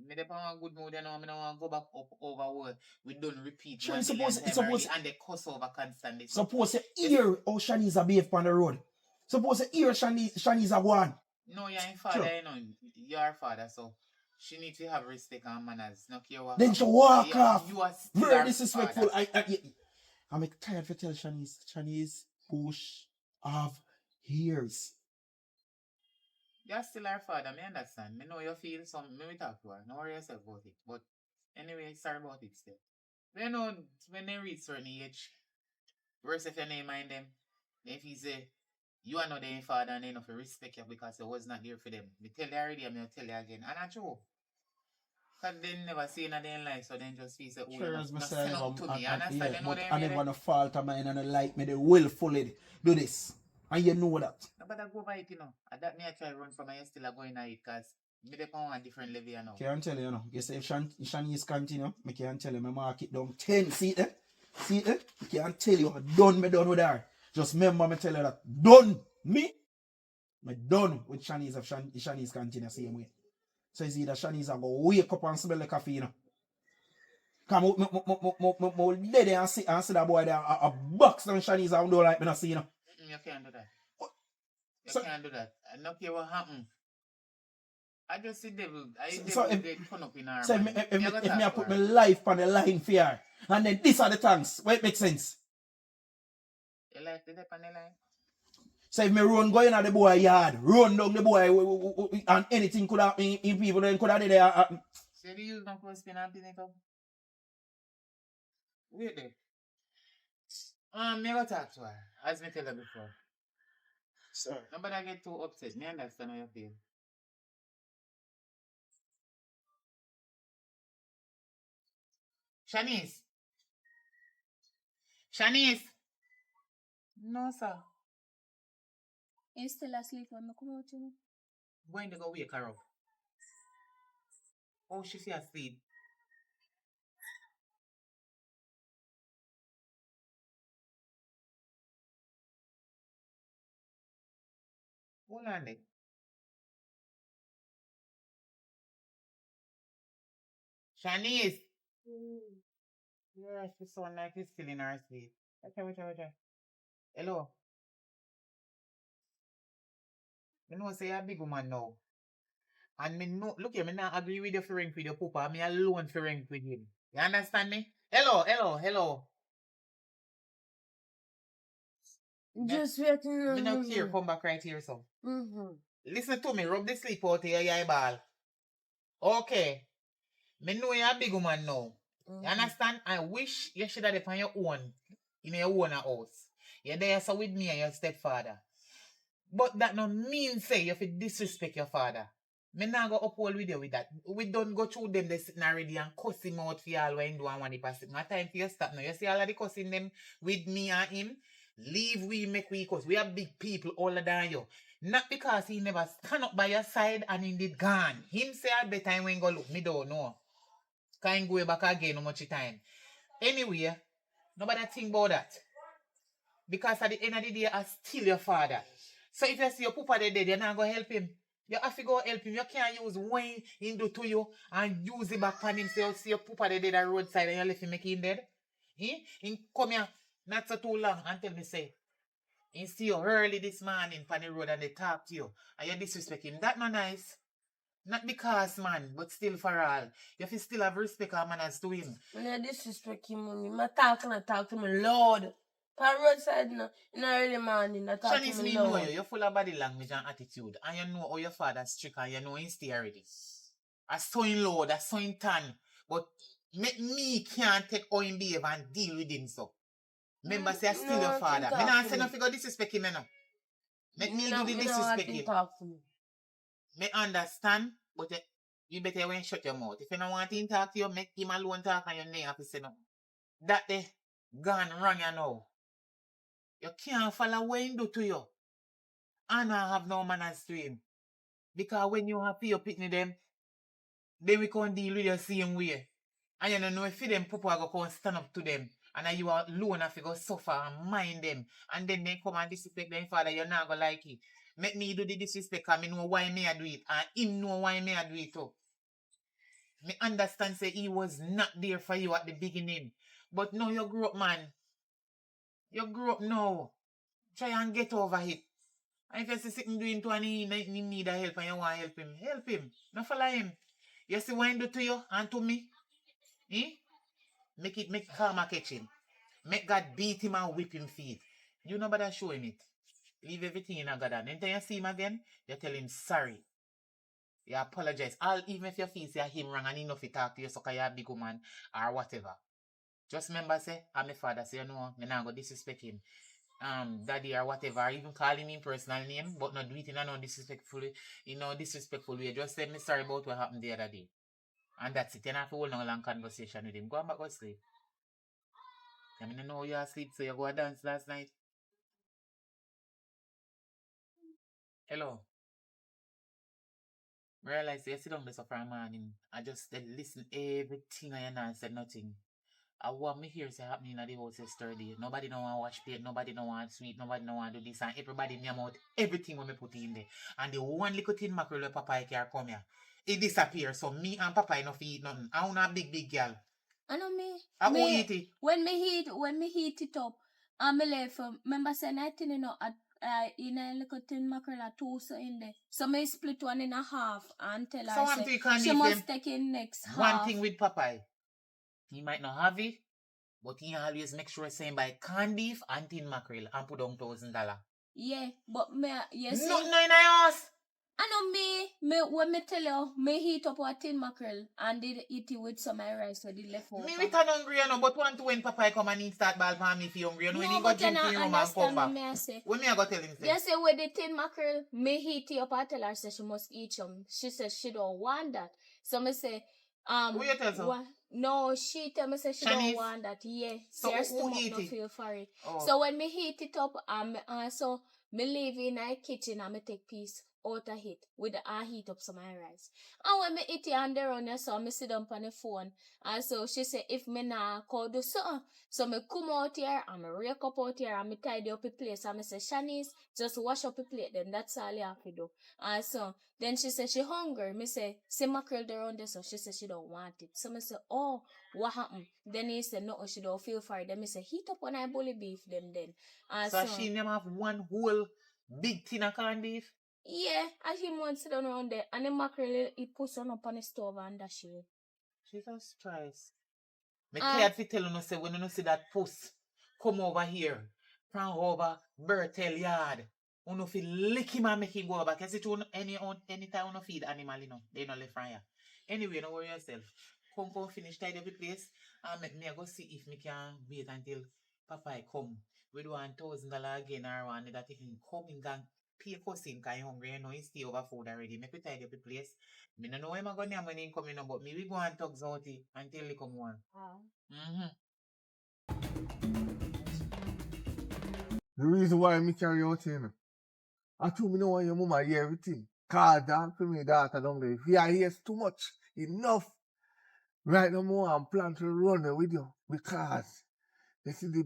me dey on a good mood, you know, me don't want to go back up over what we don't repeat Sure, 1 it's million supposed- times and they cuss over constantly. Suppose you hear how Shani's a behave on the road. Suppose you hear Shani's a go on. No, you're in father, Sure. you know. You're father, so she needs to have respect and manners. No care what. Then she walk off. You are still Very her disrespectful. father. I'm tired to tell Shani's push have ears. You're still her father, me understand. Me know you feel some, me talk to her. No worry yourself about it. But anyway, sorry about it still. You know, when they reach certain age, worse if you name mind them, if he say, you are not their father and they know to respect you because you was not there for them. Me tell you already, and I'll tell you again. And I true. Because they never see in their life, so then just feel say, oh, Sure, you as me must say, send up to me. Understand? yeah, You know but them I really? never no fault of mine and I like me. They willfully do this. And you know that. No, but I go by it, you know. And that me I try run from, I still a going at it because me dey on a different level, you know. Can't tell you, you say if Shani's continue, I can't tell you, my mark it down 10. See it? See it? I can't tell you, done with her. Just remember me tell you that. Done. Me done with Shani's if Shani's continue same way. So it's either Shani's a go wake up and smell the coffee, you know. Come out, dead and see that boy there, a box down Shani's and don't like me not see, you know. You can't do that. You So- can't do that. I don't care what happen. I just see devil. So devil they turn up in our So mind. if me I put my life on the line for her, and then these are the thanks, where it makes sense. You like the dip on the line? So if me run going at the boy yard, run down the boy, and anything could happen, in people then could have did there. So you use them for spin and pin it up? Wait there. Me go talk to her, as me tell her before. Sorry. Nobody get too upset. Me understand how you feel. Shanice. Shanice. No, sir. You still asleep when I come out, you know? Going to go wake her up. Oh, she feel asleep. Hold on there. Shanice. Yeah, she sound like she's still in her sleep. Okay. Hello. You know, say you're a big woman now. And me no, look here, me not agree with you for rank with your papa. Me alone for rank with him. You understand me? Hello. Just waiting. Me not care, come back right here, so. Listen to me, rub the sleep out of your eyeball. Okay. Me know you're a big woman now. You understand? I wish you should have done on your own, in your own house. You're there so with me and your stepfather. But that no mean say you fi disrespect your father. Me nah go uphold with you with that. We don't go through them they sitting already and cuss him out for all when do and when he pass it. My time for you stop now. You see all of the cussing them with me and him? Leave we make we cuss. We are big people older than you. Not because he never stand up by your side and he did gone. Him say at the time when go look, me don't know. Can't go back again no much time. Anyway, nobody think about that. Because at the end of the day, I still your father. So if you see your papa dead, you're not going to help him. You have to go help him. You can't use what he do to you and use it back on him. So you see your papa dead at the roadside and you left him make him dead. He come here not so too long and tell me say, he see you early this morning on the road and they talk to you. And you disrespect him. That not nice. Not because, man, but still for all. You have to still have respect and manners to him. When I disrespect him, I talk to me, Lord. On roadside in the early morning, I talk Shanice, to me, me know Lord. you. You're full of body language and attitude. And you know how your father's strict and you know him stay already. I saw him low, I saw him tan. But me can't take how him behave and deal with him so. Remember, say I still your father. Me not say nothing go disrespect him, no. Make me do the disrespect him. Talk to me. Me understand, but you better when shut your mouth. If you don't want him to talk to you, make him alone talk and you never have to say no. That they gone wrong you know. You can't follow what him do to you. And I have no manners to him. Because when you have your pitney them, then we can't deal with the same way. And you don't know if them people are going to stand up to them. And you are alone if you go suffer and mind them. And then they come and disrespect them father, you're not going to like it. Make me do the disrespect because I know why me I do it. And him know why me I do it too. Me understand say he was not there for you at the beginning. But now you grow up, man. You grow up now. Try and get over it. And if you see something doing to and he need a help and you want to help him. Not follow him. You see what he do to you and to me? Make karma catch him. Make God beat him and whip him feet. You know better show him it. Leave everything in a God and then you see him again, you tell him sorry. You apologize. Even if you feel say him wrong and he know if he talk to you so you're a big woman or whatever. Just remember say, I'm my father, so you know, me not go disrespect him. Daddy or whatever, or even call him in personal name, but not do it in a disrespectful way. Just say me sorry about what happened the other day. And that's it. You don't have to hold no long conversation with him. Go and back go sleep. I mean, I know you're asleep, so you go dance last night. Hello. I realize you sit down there for a morning. I just listen everything I and said nothing. I want me here say happening in the house yesterday. Nobody don't want to watch plate, nobody don't want sweet, nobody don't want to do this, and everybody me out everything when me put in there. And the one little tin mackerel where Papa can come here, it disappears. So me and Papa no eat nothing. I want a big girl. I know me. I who eat it. When me heat it up, I'm left. Remember saying I think in a little tin mackerel or two so in there. So me split one in a half and tell her say she must take in next half. One thing with Papa. He might not have it, but he always make sure saying buy canned beef and tin mackerel and put down $1,000. Yeah, but me, you see. Nothing in the house. I know me, when me tell you, me heat up a tin mackerel and did eat it with some rice so the left over. Me with an hungry, you know, but want to when Papa come and he start ball for me if he hungry, you know, when he go drink in room and come back. When me I go tell him say? You say with the tin mackerel, me heat it up and tell her say she must eat some. She says she don't want that. So me say, who you tell so? No, she tell me say she don't want that. Yeah. So her who eat not it? feel for it. Oh. So when me heat it up, so me leave in the kitchen and me take piece out of it with the heat up some rice. And when me eat it and they run there, so me sit down on the phone. And so she said, if me nah go do something, so me come out here and me rake up out here and me tidy up the place. And me say, Shanice, just wash up the plate, then that's all you have to do. And so then she said she hungry. Me say, see mackerel there around there, so she said she don't want it. So me say, oh, what happened? Then he said, no, she don't feel for it. Then me say, heat up on I bully beef them then. And So she never have one whole big tin of corned beef? yeah, and he wants to sit down around there. And the mackerel, he puts on up on the stove and dash it. Jesus Christ. Me tired fi tell you say when you see that puss come over here from over Bertel yard, you fi lick him and make him go over back. Cause it anytime you feed animal, they not left from here. Anyway, don't worry yourself. Come finish tidy up the place and make me go see if me can wait until Papa come. We do $1,000 again or one that he can come and pay cousin because he's hungry. He stay over food already. Make me tidy up the place. Me no know him going to when he come in, but me we go and talk about it until he come on. The reason why me carry out here, I told me know why your mama hear everything. Cause that to me daughter down there. If you hear too much, enough. Right now more I'm planning to run it with you. Because you see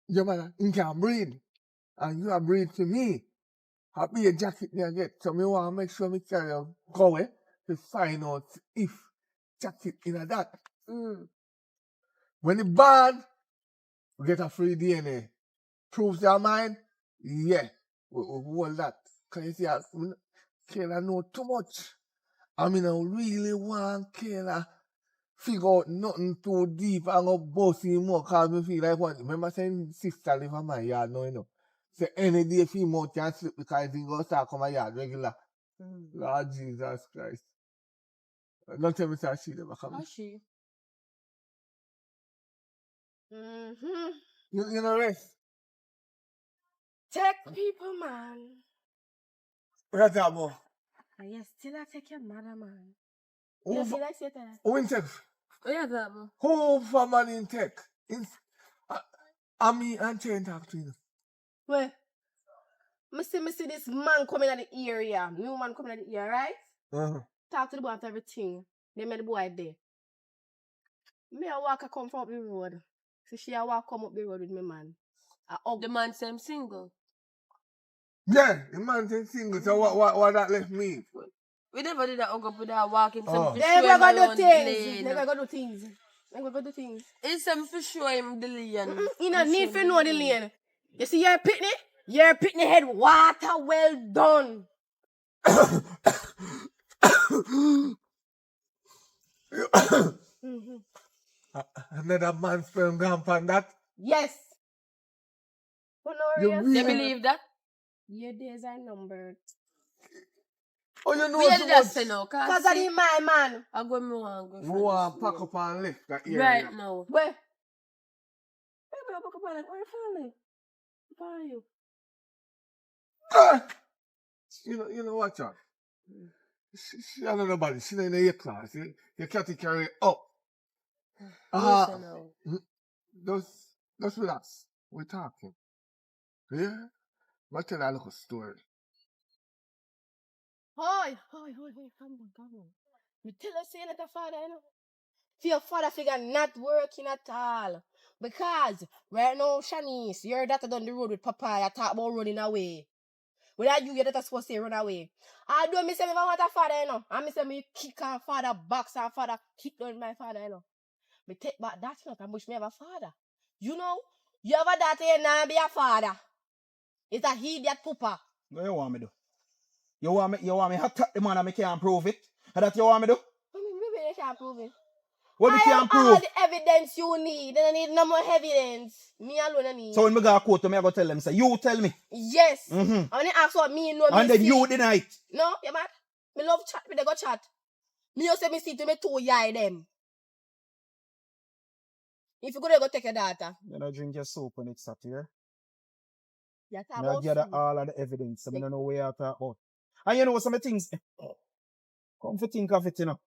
your mother, you can breathe. And you are breathe to me. I'll be a jacket me I get. So me want to make sure me carry a go to find out if jacket in a that. When it bad, we get a free DNA. Proves your mind? Yeah. We hold that. Because you see, Kayla know too much. I mean, I really want Kayla figure out nothing too deep and go bossy more because me feel like what. Remember saying sister live on my yard now, Say any day female can sleep because he go start come my yard regular. Lord Jesus Christ. Don't tell me that she never come. She. You know rest? Take people, man. What that about? And you still a take your mother, man. Who You feel like say that? Who in tech? Oh, yeah, that, man. Who for man in tech? Me and Chain talk to you. Wait. Me see this man coming at the area. New man coming at the area, right? Talk to the boy after everything. They made the boy there. Me a walk come from up the road. So she a walk come up the road with me, man. The man same single. Yeah, the man is single. So what that left me? We never did that hug up with that walking. They go do things. They go do things. They go do things. It's some for sure him the lane. You don't need to know the lane. You see your pitney? Your pitney head water well done. Another man sperm gone on that? Yes. You believe that? Your days are numbered. Oh, you know we too just much. say no, because of the my man. I go me want go. You want to pack up and left that area. Right now. Where? Where you pack up and left? Where you falling? Where are you? You know what, John? She don't know nobody. She don't know your class. You can't carry it up. Just relax. We're talking. Yeah? I'll tell you a little story. Hi, come on. You tell us saying that your father, your father figure not working at all. Because right now, Shanice, your daughter down the road with Papa, you talk about running away. Without you, your daughter supposed to run away. I don't say me want a father, I me say me kick our father, box our father, kick down my father, Me take back that, and wish me have a father. You know, you have a daughter, you not be a father. It's a idiot pooper. What you want me do? You want me attack the man and I can't prove it? And that you want me do? Maybe they can't prove it. What we can't prove? All the evidence you need. They need no more evidence. Me alone I need. So when we go to court, I go tell them, say, you tell me. Yes. I want to ask what me know. And then you deny it. No, you mad? Me love chat, me they go chat. Me you say me see to me two yai them. If you go take your data. You know, drink your soup when it's sat here. You I gather all of the evidence. So I don't know where you talk about. And you know some things. Come to think of it, And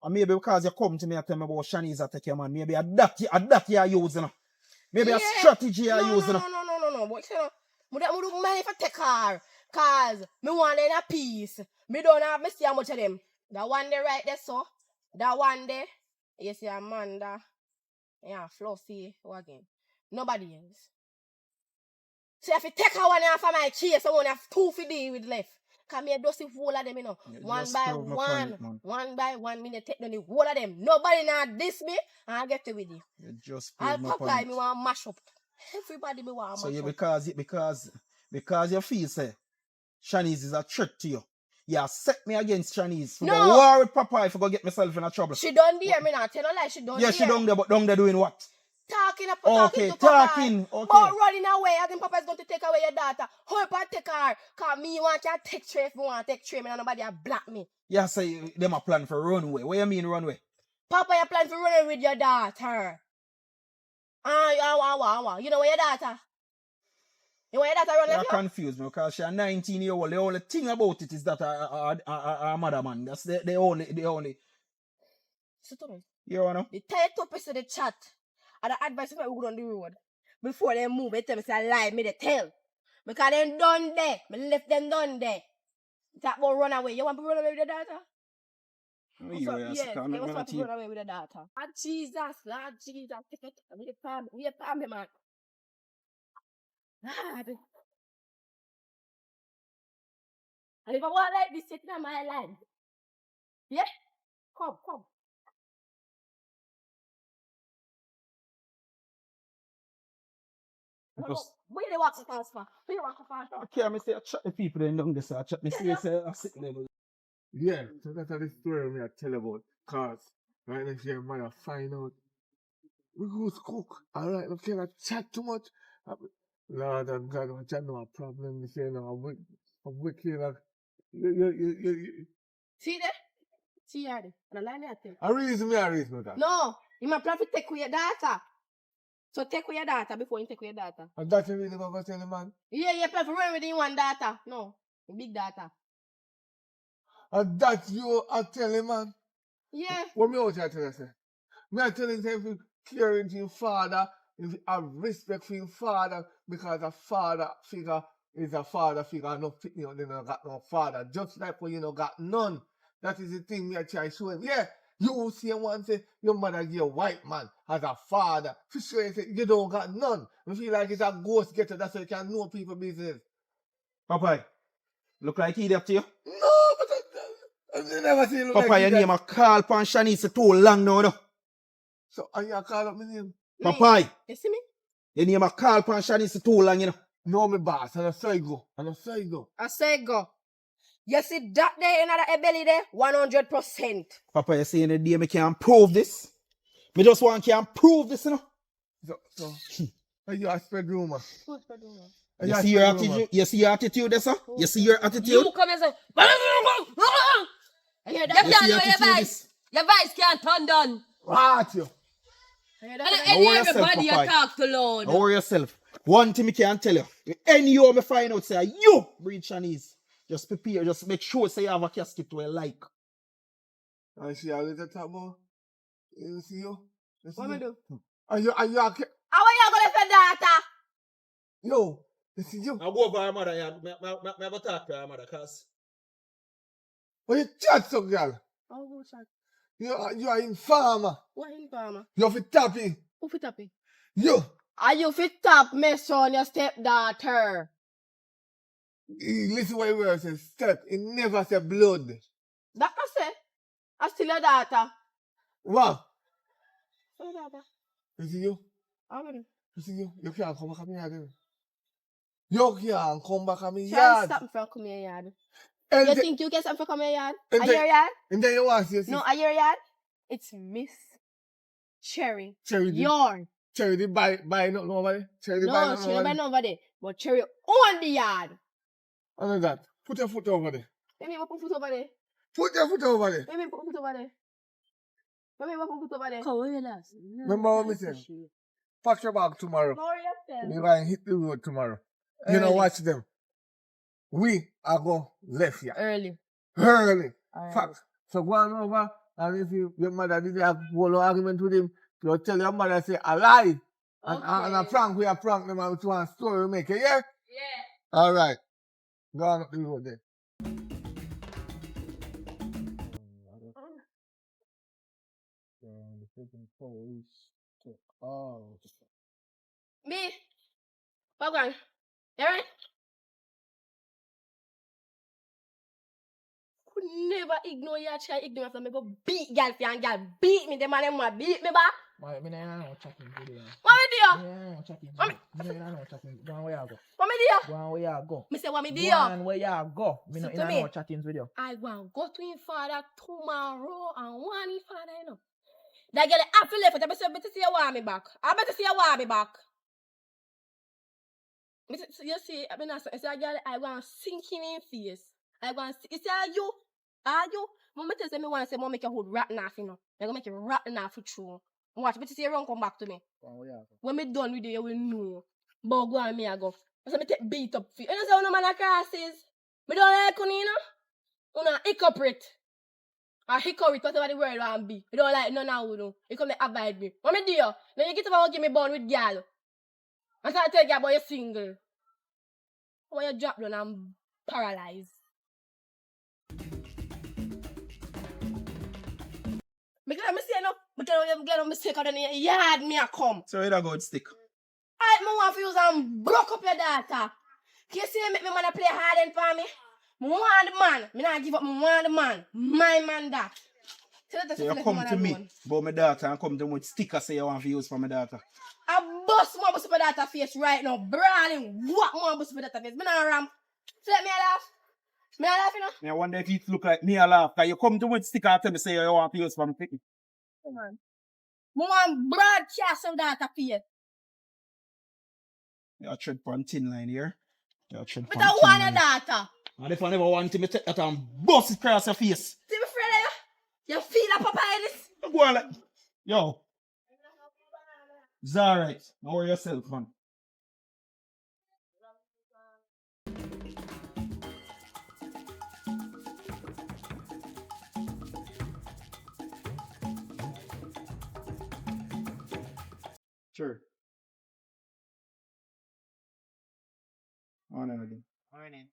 maybe because you come to me and tell me about Shanice attack your man, maybe a that you are using. Maybe a strategy you are using. No. But you know, I don't mind if I take her. Cause me want them in a peace. Me don't have me see how much of them. That one there right there, so. That one there. You see Amanda. Yeah, Fluffy. Who again? Nobody else. So if you take her one off of my case, someone have two for deal with left. Come here, just the whole of them, you know. You One just by prove my one. point, man. One by one, me take down the whole of them. Nobody now diss me, and I get to with you. You just I'll prove my pop point. me want mash up. Everybody me want So mash you up. because you feel say Shanice is a threat to you. You set me against Shanice. For No. go war with Papa if I go get myself in a trouble. She done there, me not tell no lie, she done Yeah, there. she down there, but down there doing what? Talking up, Okay, talking to Papa. talking. Okay. But running away, I think Papa is going to take away your daughter. Hope I take her. Cause me want to take tray if me want to take tray, me and nobody a block me. Yeah, say them a plan for runway. What you mean runway? Papa, you plan for running with your daughter. You know where your daughter? You want your daughter run You're with you? confused me because she's 19-year-old. The only thing about it is that her mother, man. That's the only. So to me, You know? the tight topics of the chat and the advice if I go on the road. Before they move, they tell me say I lie, me they tell. Because they done there. Me left them done there. That boy run away. You want to run away with your daughter? Yes, they want to run away with the daughter. Lord Jesus, take it. We palm him, man. Lord. And if I want like this, sitting on my line. Yeah? Come. Just- Where they walk so fast for? Where they walk so fast for? Okay, I say I chat the people then down there, so I chat me see say I sit level. Yeah, so that's the story me I tell about. Cause right now if your mother find out, we go to cook. Alright, okay, I chat too much. Lord and God, I chat no problem. You say no, I'm wicked. Like, you. See there? See here. And I line there tell. I reason with that. No, you might plan to take with your daughter. So take with your daughter before you take with your daughter. And that's the reason I tell the man. Yeah, you plan to run with your one daughter. No, your big daughter. And that's you I tell him, man. Yeah. What me out here tell you, say? Me I tell him say if you caring to your father, if you have respect for your father, because a father figure is a father figure and no fit me on they not got no father. Just like when you no got none. That is the thing me I try to show him. Yeah, you see one say your mother give a white man as a father. For sure you say you don't got none. You feel like it's a ghost getter, that's why you can know people business. Papa, look like idiot to you? No, but I never see you look Papa, like your that. name a call pan Shanice too long now, no? So are you call up my name? Papa, You see me? your name a call pan Shanice too long, you know? No, me boss, and I say go. I say go. You see that there in that belly there? 100%. Papa, you saying the day me can prove this? Me just want can prove this, you know? So, are you a spread rumor? What's for doing? Are You a see your spread rumor? attitude? You see your attitude there, sir? You see your attitude? You come and say, I hear you that. You can't see do your your attitude voice. is? Your voice can't turn down. What you? I hear And that. Don't worry everybody you yourself, Papa. talk to loud. Don't worry yourself. One thing me can tell you. Any you me find out say you breed Chinese. Just prepare, just make sure say you have a casket to a like. I see a little top more. You see you? You see What me you? do? Are you How are you going to for daughter? yo? You see you? I'll go over her mother, yeah. Me have a talk to her mother, cause What you chat so girl? Oh, go chat. You are informer. What in farmer? You have a tapping. Who fit up? You. Are you fit up mess on your stepdaughter? Listen what you were saying. Step. It never say blood. That I say. I still your daughter. What? Your daughter. You see you? How many? You see you? You can't come back at me yard. You can't come back at me Try yard. stop me from coming your yard. And You the- think you can stop me from coming your yard? and Are the- your yard? And then you want to see No, are your yard? It's Miss Cherry. Cherry did Your. buy no nobody. Cherry did buy No, no Cherry by nobody. nobody. But Cherry on the yard. I know that. Put your foot over there. Let me put foot over there. Put your foot over there. Let me put foot over there. Let me put foot over there. Come on, lass. Remember what me say? Pack your bag tomorrow. Glory yourself. We're going to hit the road tomorrow. You know, Early. watch them. We are going left here. Early. Early. Alright. Fact. So go on over, and if your mother did have whole argument with him, you tell your mother, say, a lie. And a Okay. prank, we are prank them out to one story we make it, yeah? Yeah. All right. Gone up the road there. The freaking police took all. Me? Pagwan. You right? Could never ignore you, try ignore after me go beat girl for and girl beat me. The man them want beat me back. Why, me no chatting video. What me do you? Me no chatting. Mommy. Me no chatting. Go on where you go. What me do you? Go on where you go. Me say what me do Go you? on where you go. Me no See to me. no chatting video. I want go to him father tomorrow and want him father, you know. That girl have to left it. I better see you want me back. I better see you want me back. You see, I mean, I say, girl, I want to sink in his face. I want to, you see, are you? Mama tell me want to say, Mama make your hold rotten off, you know. I'm going to make it rotten off for true. Watch, better see you run come back to me. When me done with you, you will know. But go on me, I go. So me take beat up for you. You know, say, no man crosses. Me don't like you, know. You know, hypocrite. Or hypocrite, whatever the word want be. You don't like none of you, know. You come to abide me. What me do you? Then you get over and give me bone with girl. I start to tell you about your single. When you drop down and paralyzed. Because I'm saying no, but you get on mistake and then you yard me a come. So where that go stick? I want to use and broke up your daughter. Can you see me make me man play hard and for me? I want the man. Me not give up, I want the man. My man that. So you come to me about my daughter and come to me with sticker say you want to use for my daughter. I bust more bust for daughter face right now. Brawling. What more bust for daughter face? Me not ram. So let me laugh. Me not laugh, you know? I wonder if it look like me a laugh. Because you come to me with sticker and tell me say you want to use for my picky. Come on. I want broadcast some daughter face. You tread on thin line here. You tread But on I thin want a line. daughter. And if I never want to, me take that and bust it across your face. See me friend you? You feel a papa in this? Go on like, yo. It's alright. Don't worry yourself, man. Sure. Morning again. Morning.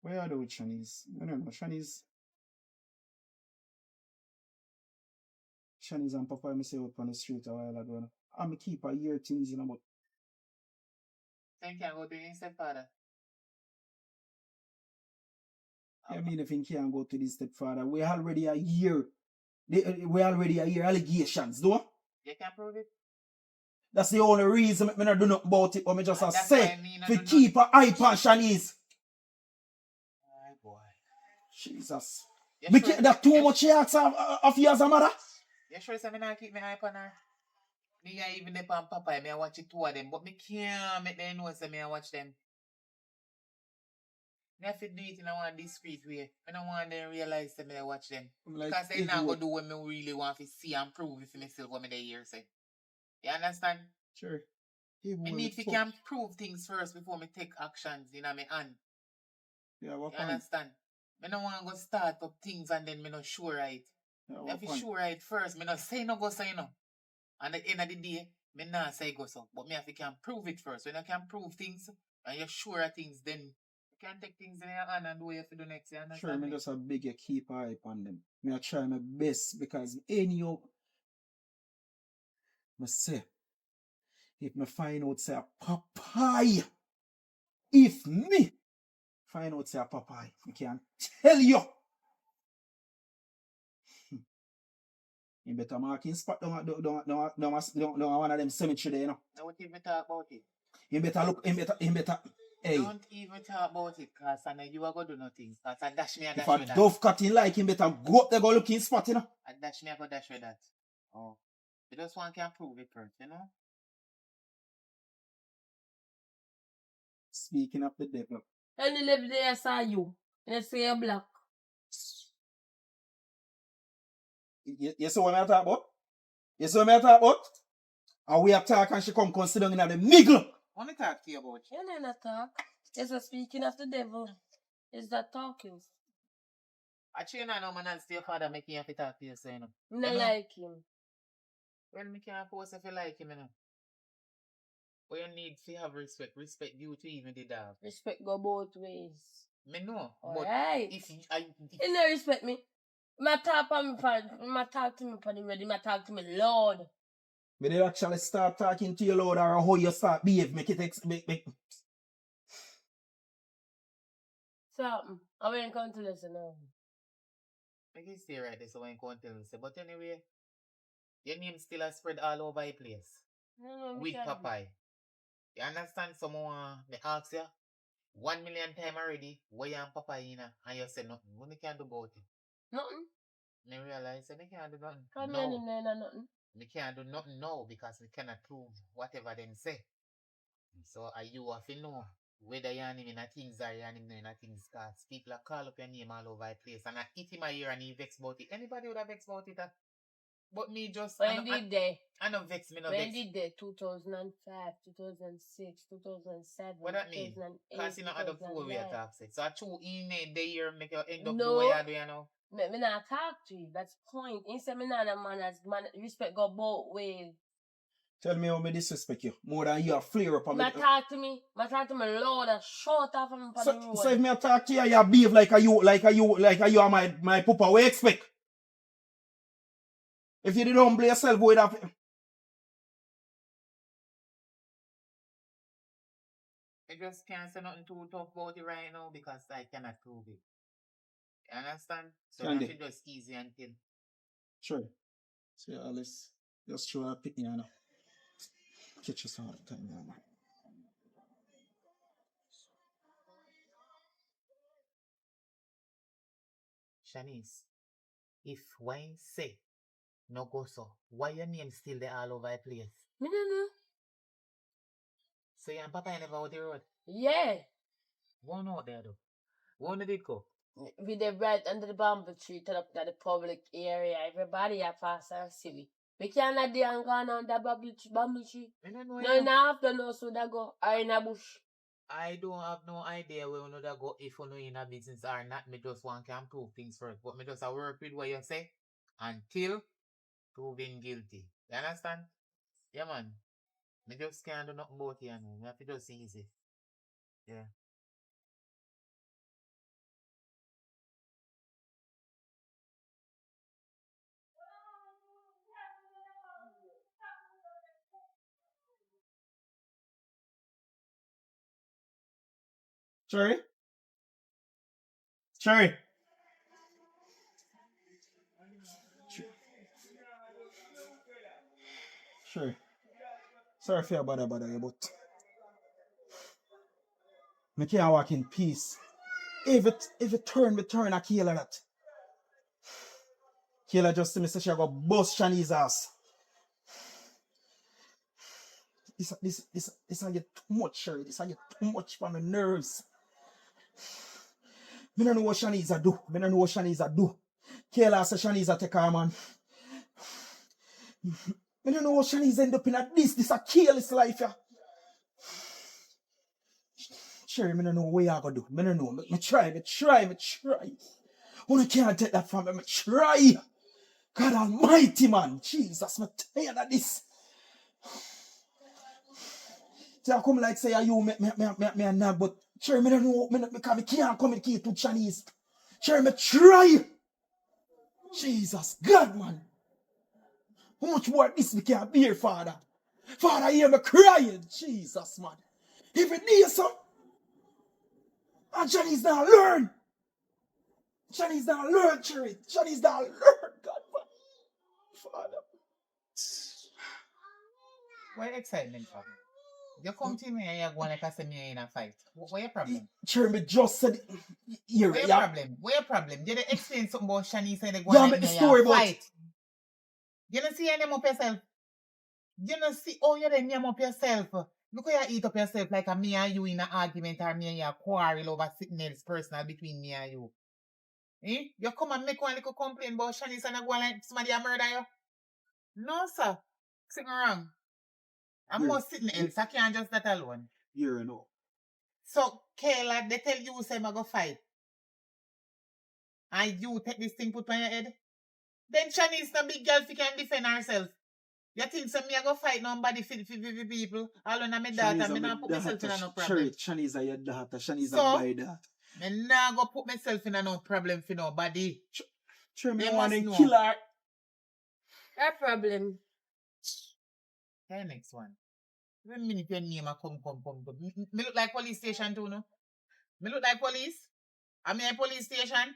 What are you doing with Shanice? I don't know. Shanice and Papa me say up on the street a while ago. I'm keep a year things in about. Then can go to your stepfather. I mean, if you can't go to the stepfather, we already a year. We already a year allegations, though. You can prove it. That's the only reason me not do nothing about it. But me just That's say why I mean, I to don't keep a eye on Shanice. Aye, boy. Jesus. You Me sure? that too much she asks of you as a mother. You sure say me not keep my eye on her? Me I even dip on Papa, me I watch it two of them, but me can't make them know say me I watch them. Me have to do it in a one discreet way. I don't want them to realize that me I watch them. Like, Because they not gonna do what me really want to see and prove if me still go me the year say. You understand? Sure. Me need to can prove things first before me take actions in my hand. Yeah, what You point? understand? Me no want to go start up things and then me not sure right. Yeah, Me what have to point? sure right first. Me not say no go say no. And at the end of the day, me not say go so. But me have to can prove it first. When I can prove things and you're sure of things, then you can take things in your hand and do what you have to do next. You understand? Sure, me just a big you keep an eye on them. Me I try my best because anyhow, me say, if me find out say a papaya, if me find out say a papaya, I can tell you. You better mark in spot don't one of them cemetery there, you know. Don't even talk about it. You better look, you better, hey. Don't even talk about it, because I know you are going to do nothing. Because I dash me a dash If a with that. dove cutting like him, better go up there, go look in spot, you know. I dash me a go dash with that. Oh. You just one can prove it first, you know? Speaking of the devil. Any live there saw you. And you say you're black. You see what I talk about? You see what I talk about? And we attack and she come sit down in the middle. What me talk to you about? You never talk. It's a speaking of the devil. Is that talking? Actually, I know man and your father making you have to talk to you, so you know. No You know? like him. Well, me can't force if you like him, you know. But you need to have respect. Respect you to even the dog. Respect go both ways. Me know. But Alright. if you, You know respect me. My talk to me for the ready, my talk to me, Lord. But they actually start talking to you, Lord, or how you start behave, make it Something. I ain't come to listen now. I can stay right there, so I can't tell you. But anyway, your name still has spread all over the place. With Popeye. You understand? Someone they ask you 1 million times already, where you and Popeye in, and you say nothing. What you can do about it? Nothing. I realize I can't do nothing. Come No. in there, nothing. We can't do nothing now because we cannot prove whatever them say. So are you have to know whether you're in a things or you're in a things, cause people are call up your name all over the place and I hit him a year and he vex about it. Anybody would have vex about it. But me just When did they? I don't vex me no When vex. did they? 2005, 2006, 2007, What that mean? 2008, Cause you know other four way 2009. talk sex. So I true in the year make you end up No. the way you do you know. Me not talk to you. That's the point. Instead, me not a man as man respect go both ways. Tell me how me disrespect you. More than you flare up on me. Talk to me, Lord, and short off on the road. So if me talk to you, you behave like you are my papa. What you expect? If you didn't humble yourself, would have. I just can't say nothing too tough about it right now because I cannot prove it. You understand? So Can that they? should just easy and thin. Sure. So Alice, just try to pick me now. Catch us all the time, man. Shanice, if why say no go so, why your name still there all over the place? Me no know. So you and Papa you never out the road? Yeah. One out there though. One did go. We the right under the bamboo tree, turn up to the public area. Everybody a pass and see we. We cannot do and go on the bamboo tree. I don't know. No, in the afternoon, so that go or in a bush. I don't have no idea where you go if you know in a business or not. Me just want to prove things first. But me just a work with what you say until proven guilty. You understand? Yeah man. Me just can't do nothing about it, you know. Me have to just easy. Yeah. Cherry? Cherry? Sure. Sorry for bother you, but me can't walk in peace. If it turn, I kill her that. Kill her just to me say she go bust Shani's ass. This I get too much, Sherry. This I get too much for my nerves. Me don't know what Shani's do. Kayla say Shani's take her man. Me don't know what Shani's end up in at this. This a careless life, yeah. Sherry, me don't know what you gonna do. Me don't know. Me try. Only can't take that from me. Me try. God almighty, man. Jesus, me tired of this. So I come like say you me a nag, but Sherry, me don't know. Because me can't communicate with Shani's. Sherry, me try. Jesus, God, man. How much more this we can't bear, Father? Father, hear me crying. Jesus, man. Every day, son. And Johnny's not learn. Johnny's not learn, Cherry. Johnny's not learn, God, Father. What excitement for? You come to me and you're going like I said me in a fight. What your problem? Cherry, me just said here. What your problem? What your problem? Did you explain something about Shani saying they go Yeah, like the story about fight? You don't see your name up yourself. You don't see you the name up yourself. Look how you eat up yourself like a me and you in an argument or me and you quarrel over something else personal between me and you. Eh? You come and make one little complaint about Shanice and I go like somebody a murder you? No, sir. Something wrong. I'm more sitting else. I can't just that alone. You know. So, Kayla, they tell you say I go fight. And you take this thing put on your head. Then Shanice no big girl she can defend herself. You think so me I go fight nobody for people? All on my daughter, me not put myself in no problem. Shanice are your daughter. Shanice So, are by that. Me not go put myself in no problem for nobody. Sure, me You want must to know. kill her. No problem. Okay, next one. One minute your name a come. Me look like police station too, no? Me look like police? I'm in a police station?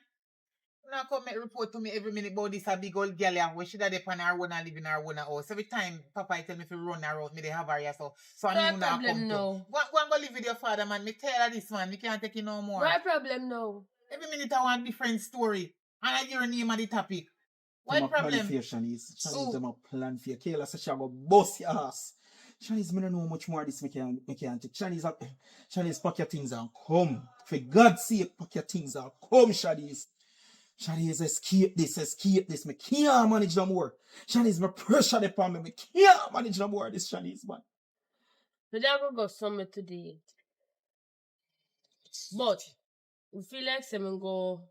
Now come make report to me every minute about this a big old girl here where she da dep on her own and live in her own house. Every time Papa tell me if you run her out, me they have her here so I No mean now problem come now. to. Go and go live with your father, man. Me tell her this, man. Me can't take it no more. No problem now. Every minute I want different story. And I hear a name of the topic. What problem? Plan for you, Shanice. Ooh. Shanice, them a plan for you. Kayla said she go bust your ass. Shanice, me don't know much more of this me can take. Shanice, pack your things and come. For God's sake, pack your things and come, Shanice. Shanice, escape this. Me can't manage no more. Shanice, me pressure the upon me. Me can't manage no more of this, Shanice, man. We don't go somewhere today. But we feel like I'm go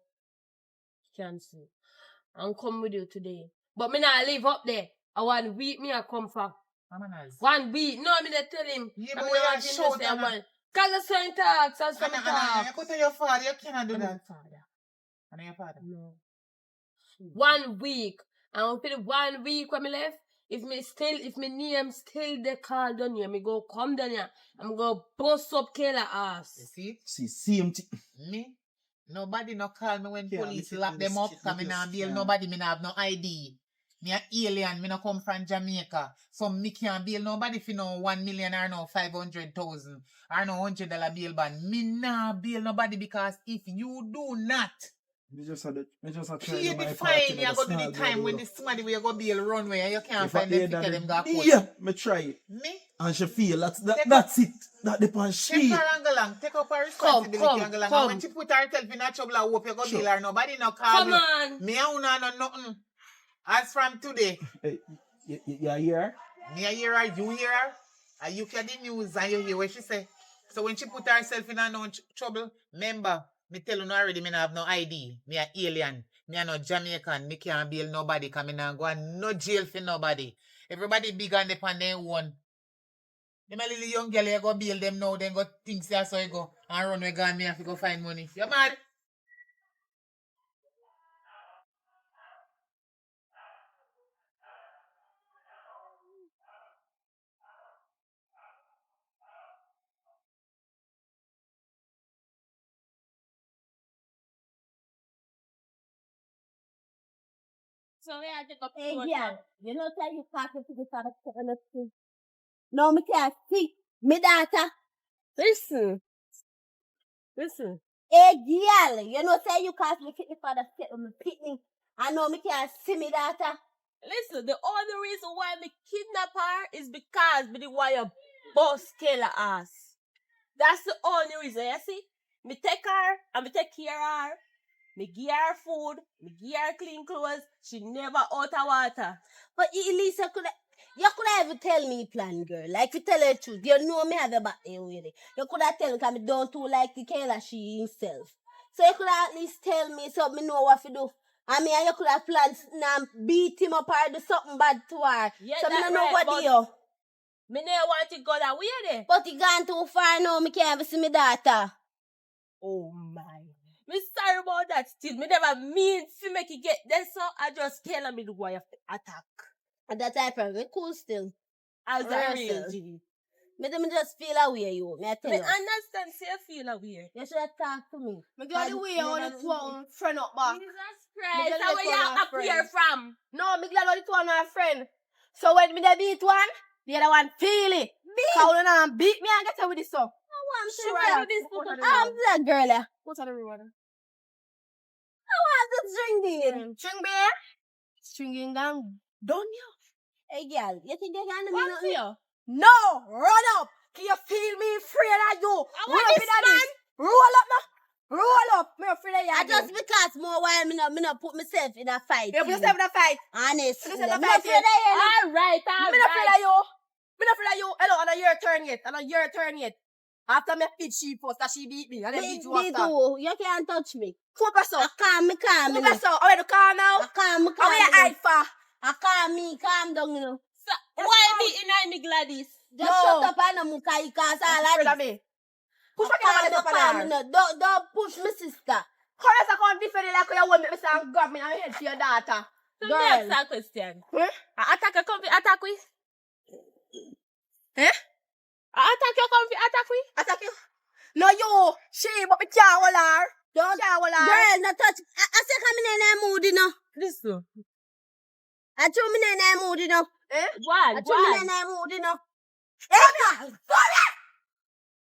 cancel and come with you today. But me not live up there. I 1 week me I come for. 1 week. No, me not tell him. Yeah, I but mean, you I are think short, they say Anna. one. Cause the son talks and some Anna, talk. you go to your father. You cannot do I'm that. your father. Anna, your father. No. 1 week. And for the 1 week when me left, if me name still the call down here, me go come down here. I'm go bust up Kayla ass. You see? See him. Me? Nobody no call me when Yeah, police me lock them up. just- Cause me nah bail yeah. nobody. Me nah have no ID. Me a alien. Me no come from Jamaica. So me can't bail nobody for no 1 million or no 500,000 or no $100 bail band. Me nah bail nobody because if you do not Me just had try pay my the part fine, in you the go do the snarl time blood, when you the somebody will go bail runway and you can't If I find them hear to that, them go court. yeah, me try it. Me? And she feel Take that's it. That depends Take she. her and go along. Take up her responsibility and go along. And come. when she put herself in a trouble, I hope you go Sure. bail her. Nobody no call Come you. on. Me and una know nothing. As from today, Hey, you hear? me I hear her, you hear her, and you hear the news and you hear what she say. So when she put herself in a no trouble, remember, me tell you already, me not have no ID. Me a alien. Me a no Jamaican. Me can't bail nobody because me not go and no jail for nobody. Everybody big and depend on one. Them a little young girl, you go bail them now, then go think say so you go and run with gun, me have to go find money. You mad? So yeah, I take up Hey, short girl, one. you know say you can't to the father to the No, me can't see. Me daughter. Listen. Hey, girl, you know say you can't look at the father step on me pitney. I know me can't see me daughter. Listen, the only reason why me kidnap her is because me the why you boss Kayla ass. That's the only reason, you see? Me take her and me take care of her. Me give her food, me give her clean clothes. She never out of water. But Elisa you could have tell me plan, girl. Like you tell her the truth. You know me have your back there with it. You could have tell me because me don't too like the Kayla she himself. So you could have at least tell me so me know what to do. I mean, you could have planned beat him up or do something bad to her. Yeah, so me that don't know right, what but do you. me never want to go that way there. But he gone too far now. Me can't even see my daughter. Oh my. Me sorry about that still. Me never mean to make it get there, so I just tell me the way of attack. And that type of cool still. As a Real real still. G. Me just feel away you. Me I tell Me you. understand, say you feel weird. You should have talked to me. Me go the way I want to throw friend up back. Jesus Me Christ, get how it where you from our appear friend. from? No, me glad only two on our friend. So when me dey beat one, the other one feel it. Cause when I beat me, I get away with this stuff. I'm Sure, sure. do this for I'm that girl. I What's the reward? want to drink it. String beer. Stringing down. Done ya. Hey girl, you think you can do me What's nothing? here? No, run up. Can you feel me afraid of you? want Run this up in this. Roll up now. Roll up. Me afraid of you. I just because more while me not put myself in a fight. You put yourself in a fight. Honestly. You Me yourself in a not fight. afraid of you. Alright, Me not afraid of you. Me not afraid of you. Hello, and your turn yet. And your turn yet. After me feed she first, that she beat me. And then beat you Me after. too. You can't touch me. Come up, so. I calm me. Come up, so. Are you calm now? I calm me. Are you hide for? I calm me. Calm down, you know. So, Why me in me Gladys? Just shut up and mukai cause all of this. me. Push back in the man. Don't push my sister. Correct, I can't defend it like you want me to say and grab me and head for your daughter. So Girl. me ask a question. Huh? Attack a come attack we? Eh? Attack you come attack we? Attack you? No, you. She, but me can't hold her. Don't Can't hold her. girl, no touch. I say come in a mood, you know. This too. I told me in a mood, you know. Eh? One. I told me in a mood, you know.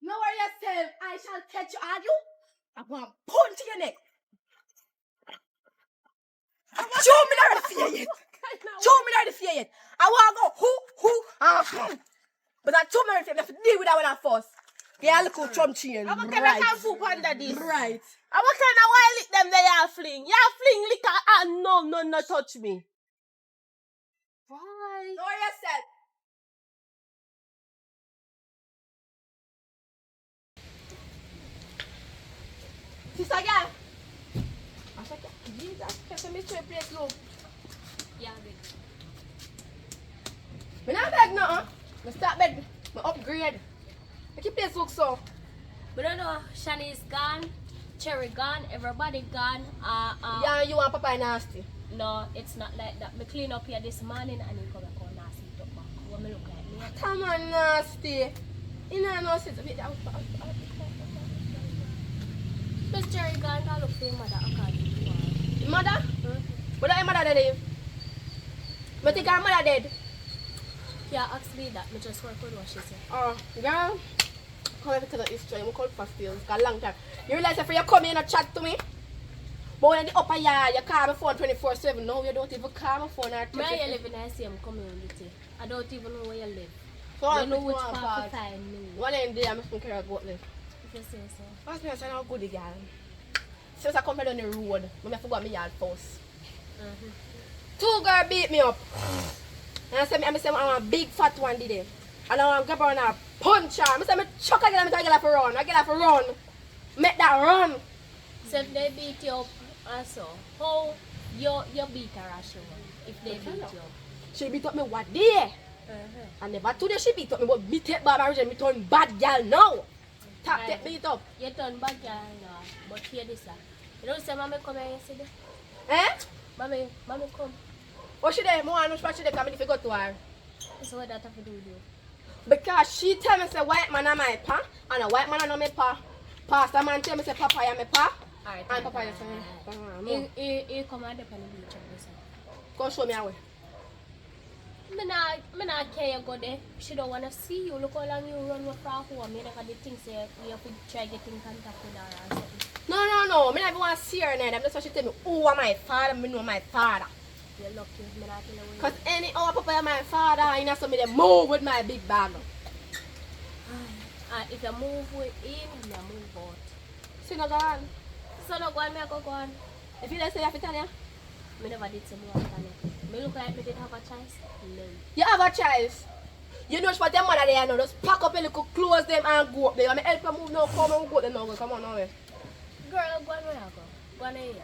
No worry yourself. I shall catch you. Are you? I'm going to punch your neck. Show me not the fear yet. Show me not the fear yet. I want to go who. But I told me not the fear. I have to deal with that when I first. Yeah, look who Trump chain. I'm gonna have food under this. Right. I'm gonna why lick them they are fling. Yeah, fling liquor and no touch me. Why? Know yourself. Sister girl. I said, Jesus, catch me straight place, look. Yeah, big. Me not beg nothing. Me start beg. Me upgrade. Make your place look so. We don't know. Shani's gone, Cherry gone, everybody gone. Yeah, you want Papa nasty. No, it's not like that. Me clean up here this morning and he come back on nasty talk back. What me look like me? Come on, nasty. You know, no sense of it. Miss Cherry gone, I look for your mother according to her. Mother? But that your mother dead. Me think her mother dead. Yeah, ask me that. Me just work with what she said. Oh, girl. Come here because of history. I'm called for still. It's got a long time. You realize if you come in and chat to me? But when in the upper yard, you call my phone 24/7. No, you don't even call my phone or Where text you me. live in the same community. I don't even know where you live. So I I don't know pick which one part to part. find me. One end there, I'm just going to care about this. If you say so. Ask me, I said, how good the girl. Since I come down the road, I have to go to my yard first. Two girls beat me up. And I said, I'm a big fat one today. And I want to grab her and I punch her. I said, I chuck again, I get her for run. I get her for run. Make that run. So if they beat you up also, how you beat her as she run? If they beat you up. She beat up me what day? And never today she beat up me, but me take bad marriage and me turn bad girl now. Tap take beat up. You turn bad girl now, but hear this lah. You know say mommy come here yesterday? Eh? Mommy come. What she there? More what she there coming if you go to her. So what that have to do with you? Because she tell me say white man are my pa and a white man are not my pa. Pastor man tell me say papa are my pa. Alright. And papa is say You come and depend on the beach and listen. go show me a way. Me not care you go there. She don't wanna see you. Look how long you run with her home. You never did think say you have to try get in contact with her or something. No. Me not even want to see her now. That's why she tell me who are my father. Me know my father. You're lucky. Me not tell you where Cause any other papa are my father. You know so me they move with my big bag. if you move with in, you move out. See no go on. So no go on, me I go on. If you don't say you have to tell you. Me never did some more than it. Me look like me did have a choice. No. You have a choice. You know what your mother there now. Just pack up your little clothes them and go up there. I mean help her move now. Come and go them now. Come on now. Girl, go on where I go. Go on here.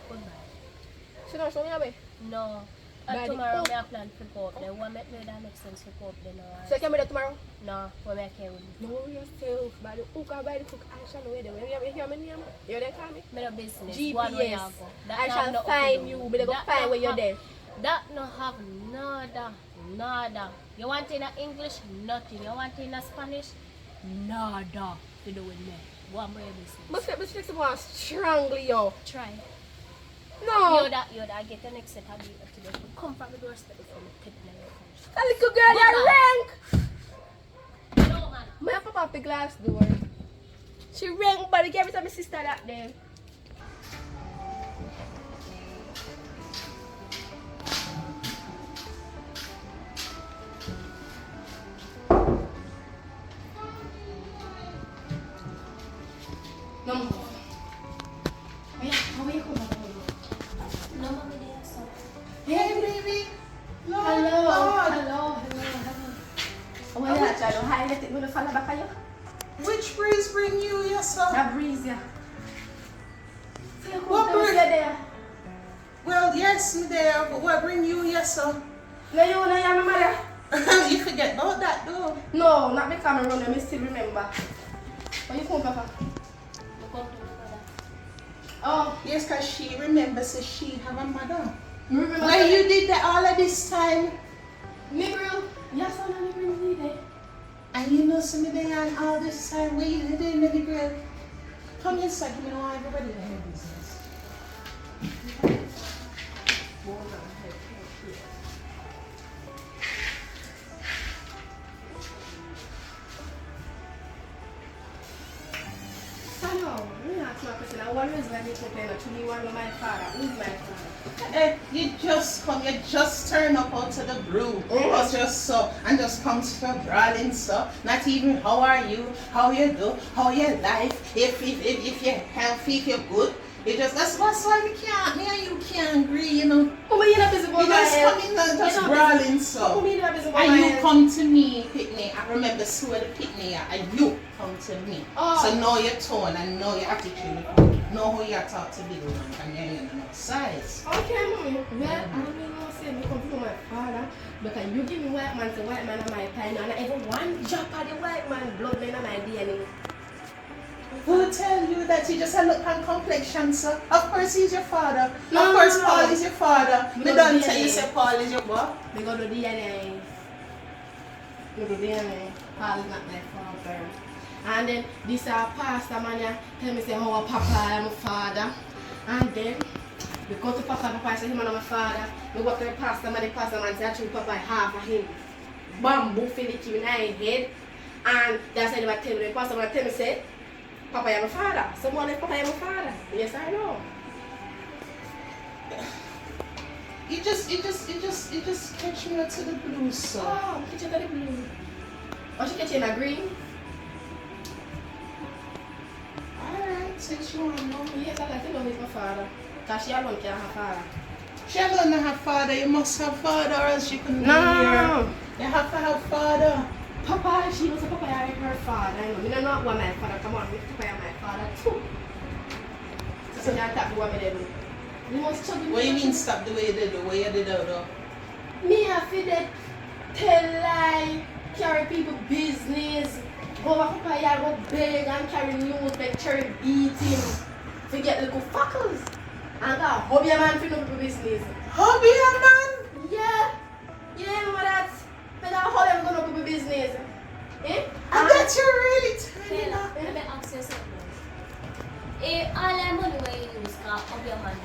Goodbye. She don't show me a way. No. By the Tomorrow hook. me I plan to go up there. What make me that make sense to go up there now? So you can be there tomorrow? No, what me I care with you. Know yourself. By the hook or by the hook. I shall know where they were. You hear my name? You there call me? Me no business. Go on where you GPS. go. I shall find you. But they go find where you're there. That no have nada. You want in English? Nothing. You want in Spanish? Nada to do with me. Go on where your business. But fix one strongly, yo. Try. No. You that get the next set of you today. Come from the doorstep before me take me your country. That little girl, that rank. No man. My papa up the glass door. She rank, but I gave it to my sister that day. No more. How are you? No mommy there, so. Hey, baby. Hello. Oh my God, child. Hi, let it go to fall back on you. Which breeze bring you here, sir? That breeze, yeah. So you What come breeze? there. Well, yes, me there, but what bring you here, sir? No, you know your mother. You forget about that though. No, not because I run them, I still remember. Where you come, Papa? Oh, Yes, because she remembers that she have a mother. remember Why you did that all of this time? me girl, yes, I'm not even need it. And you know some of them and all this time, what you doing, baby girl? Come inside, you know everybody in your business. I know, let me ask my question. I wonder is when they complain to me, one of my father. Who's my father? You just come, you just turn up out to the blue. Or just so, and just come to your brawling so. Not even how are you, how you do, how your life, if you're healthy, if you're good. You just, that's why we can't, me and you can't agree, you know. Oh, but you're not busy You about my just head. come in and just brawling so. Oh, me not busy about And my you head. come to me, Pitney. I remember where the Pitney are, and you come to me. Oh. So know your tone and know your attitude. Know how you talk to big woman and you're in no size. Okay, mommy. Well, I don't know say me come from my father because you give me white man, so white man on my time, and I even one drop of the white man bloodline on my DNA. Who tell you that you just a look at complexion, sir? Of course he's your father. No, of course no. Paul is your father. Me Me go don't DNA. tell you say Paul is your boy. We go to DNA. We go to DNA. Paul is not my father. And then this pastor man yeah, tell me say how a papa I'm a father. And then we go to papa say him and my father. We go to the pastor man say actually papa half of him. Bamboo finish in my head. And that's why they were telling me, the pastor man tell me say Papa, I'm a father. Someone like Papa, I'm a father. Yes, I know. You just catch me up to the blues, sir. Oh, catch you to the blue. Oh, she catch you in a green? Alright, since you want to know. Yes, I like to know he's my father. Because she alone can't have father. She don't have father, you must have father or else you couldn't No, be no, here. no. You have to have father. Papa, she was a Papa, I her father. I know. I don't know what my father. Come on, Papa, I'm my father too. So you can't talk to what me do. You must tell me. What do you mean stop the way you did, the way you did it though? Me have to tell lie, carry people business, go back up here, go beg and carry news, like carry beating, forget little fuckers. And go hobby a man for no people business. Hobby a man? Yeah. You remember that? I got how them gonna people business. Eh? I bet you really tiny Taylor, now. let me ask you something. All that money where you use of your money.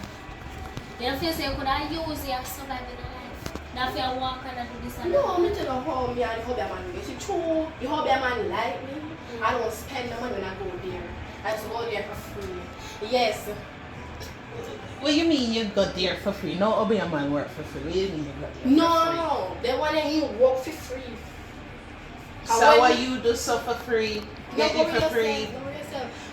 You don't feel say you could have used it and survive in life. Now if you walk and do this and No, me tell you how me and the hobby man get. It's true. The hobby man like me. I don't spend the money when I go there. I just go there for free. Yes. What you mean you got there for free? No hobby a man work for free. What do you mean you got there No, for free? no. They want you work for free. So what you do so for free, get it for free.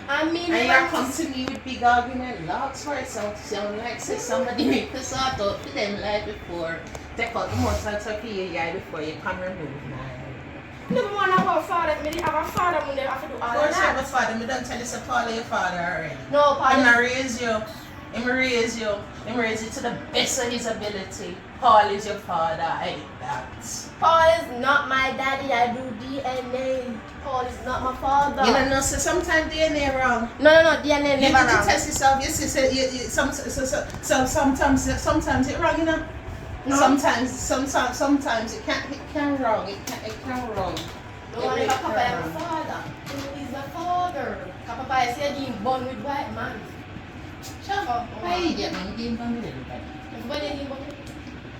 I mean, And you come to me with big argument, lots for yourself. Sound like say somebody make the sort out for them like before. Take out the most out of your eye before you come remove mine. never want to have a father. Me didn't have a father when they have to do all Of of course you have a that. father, me don't tell you say Paul is your father already. No, Him father. raise you. Him raise you. Him raise you to the best of his ability. Paul is your father, I hate that. Paul is not my daddy. I do DNA. Paul is not my father. You don't know, so sometimes DNA wrong. No, DNA You never need to wrong. test yourself. You see, sometimes it wrong, you know. No. Sometimes it can wrong. It can wrong. No one ever Papa is my father. Who is my father? Papa is said he's born with white man. Shut up. Why you get man game from everybody? Everybody is born.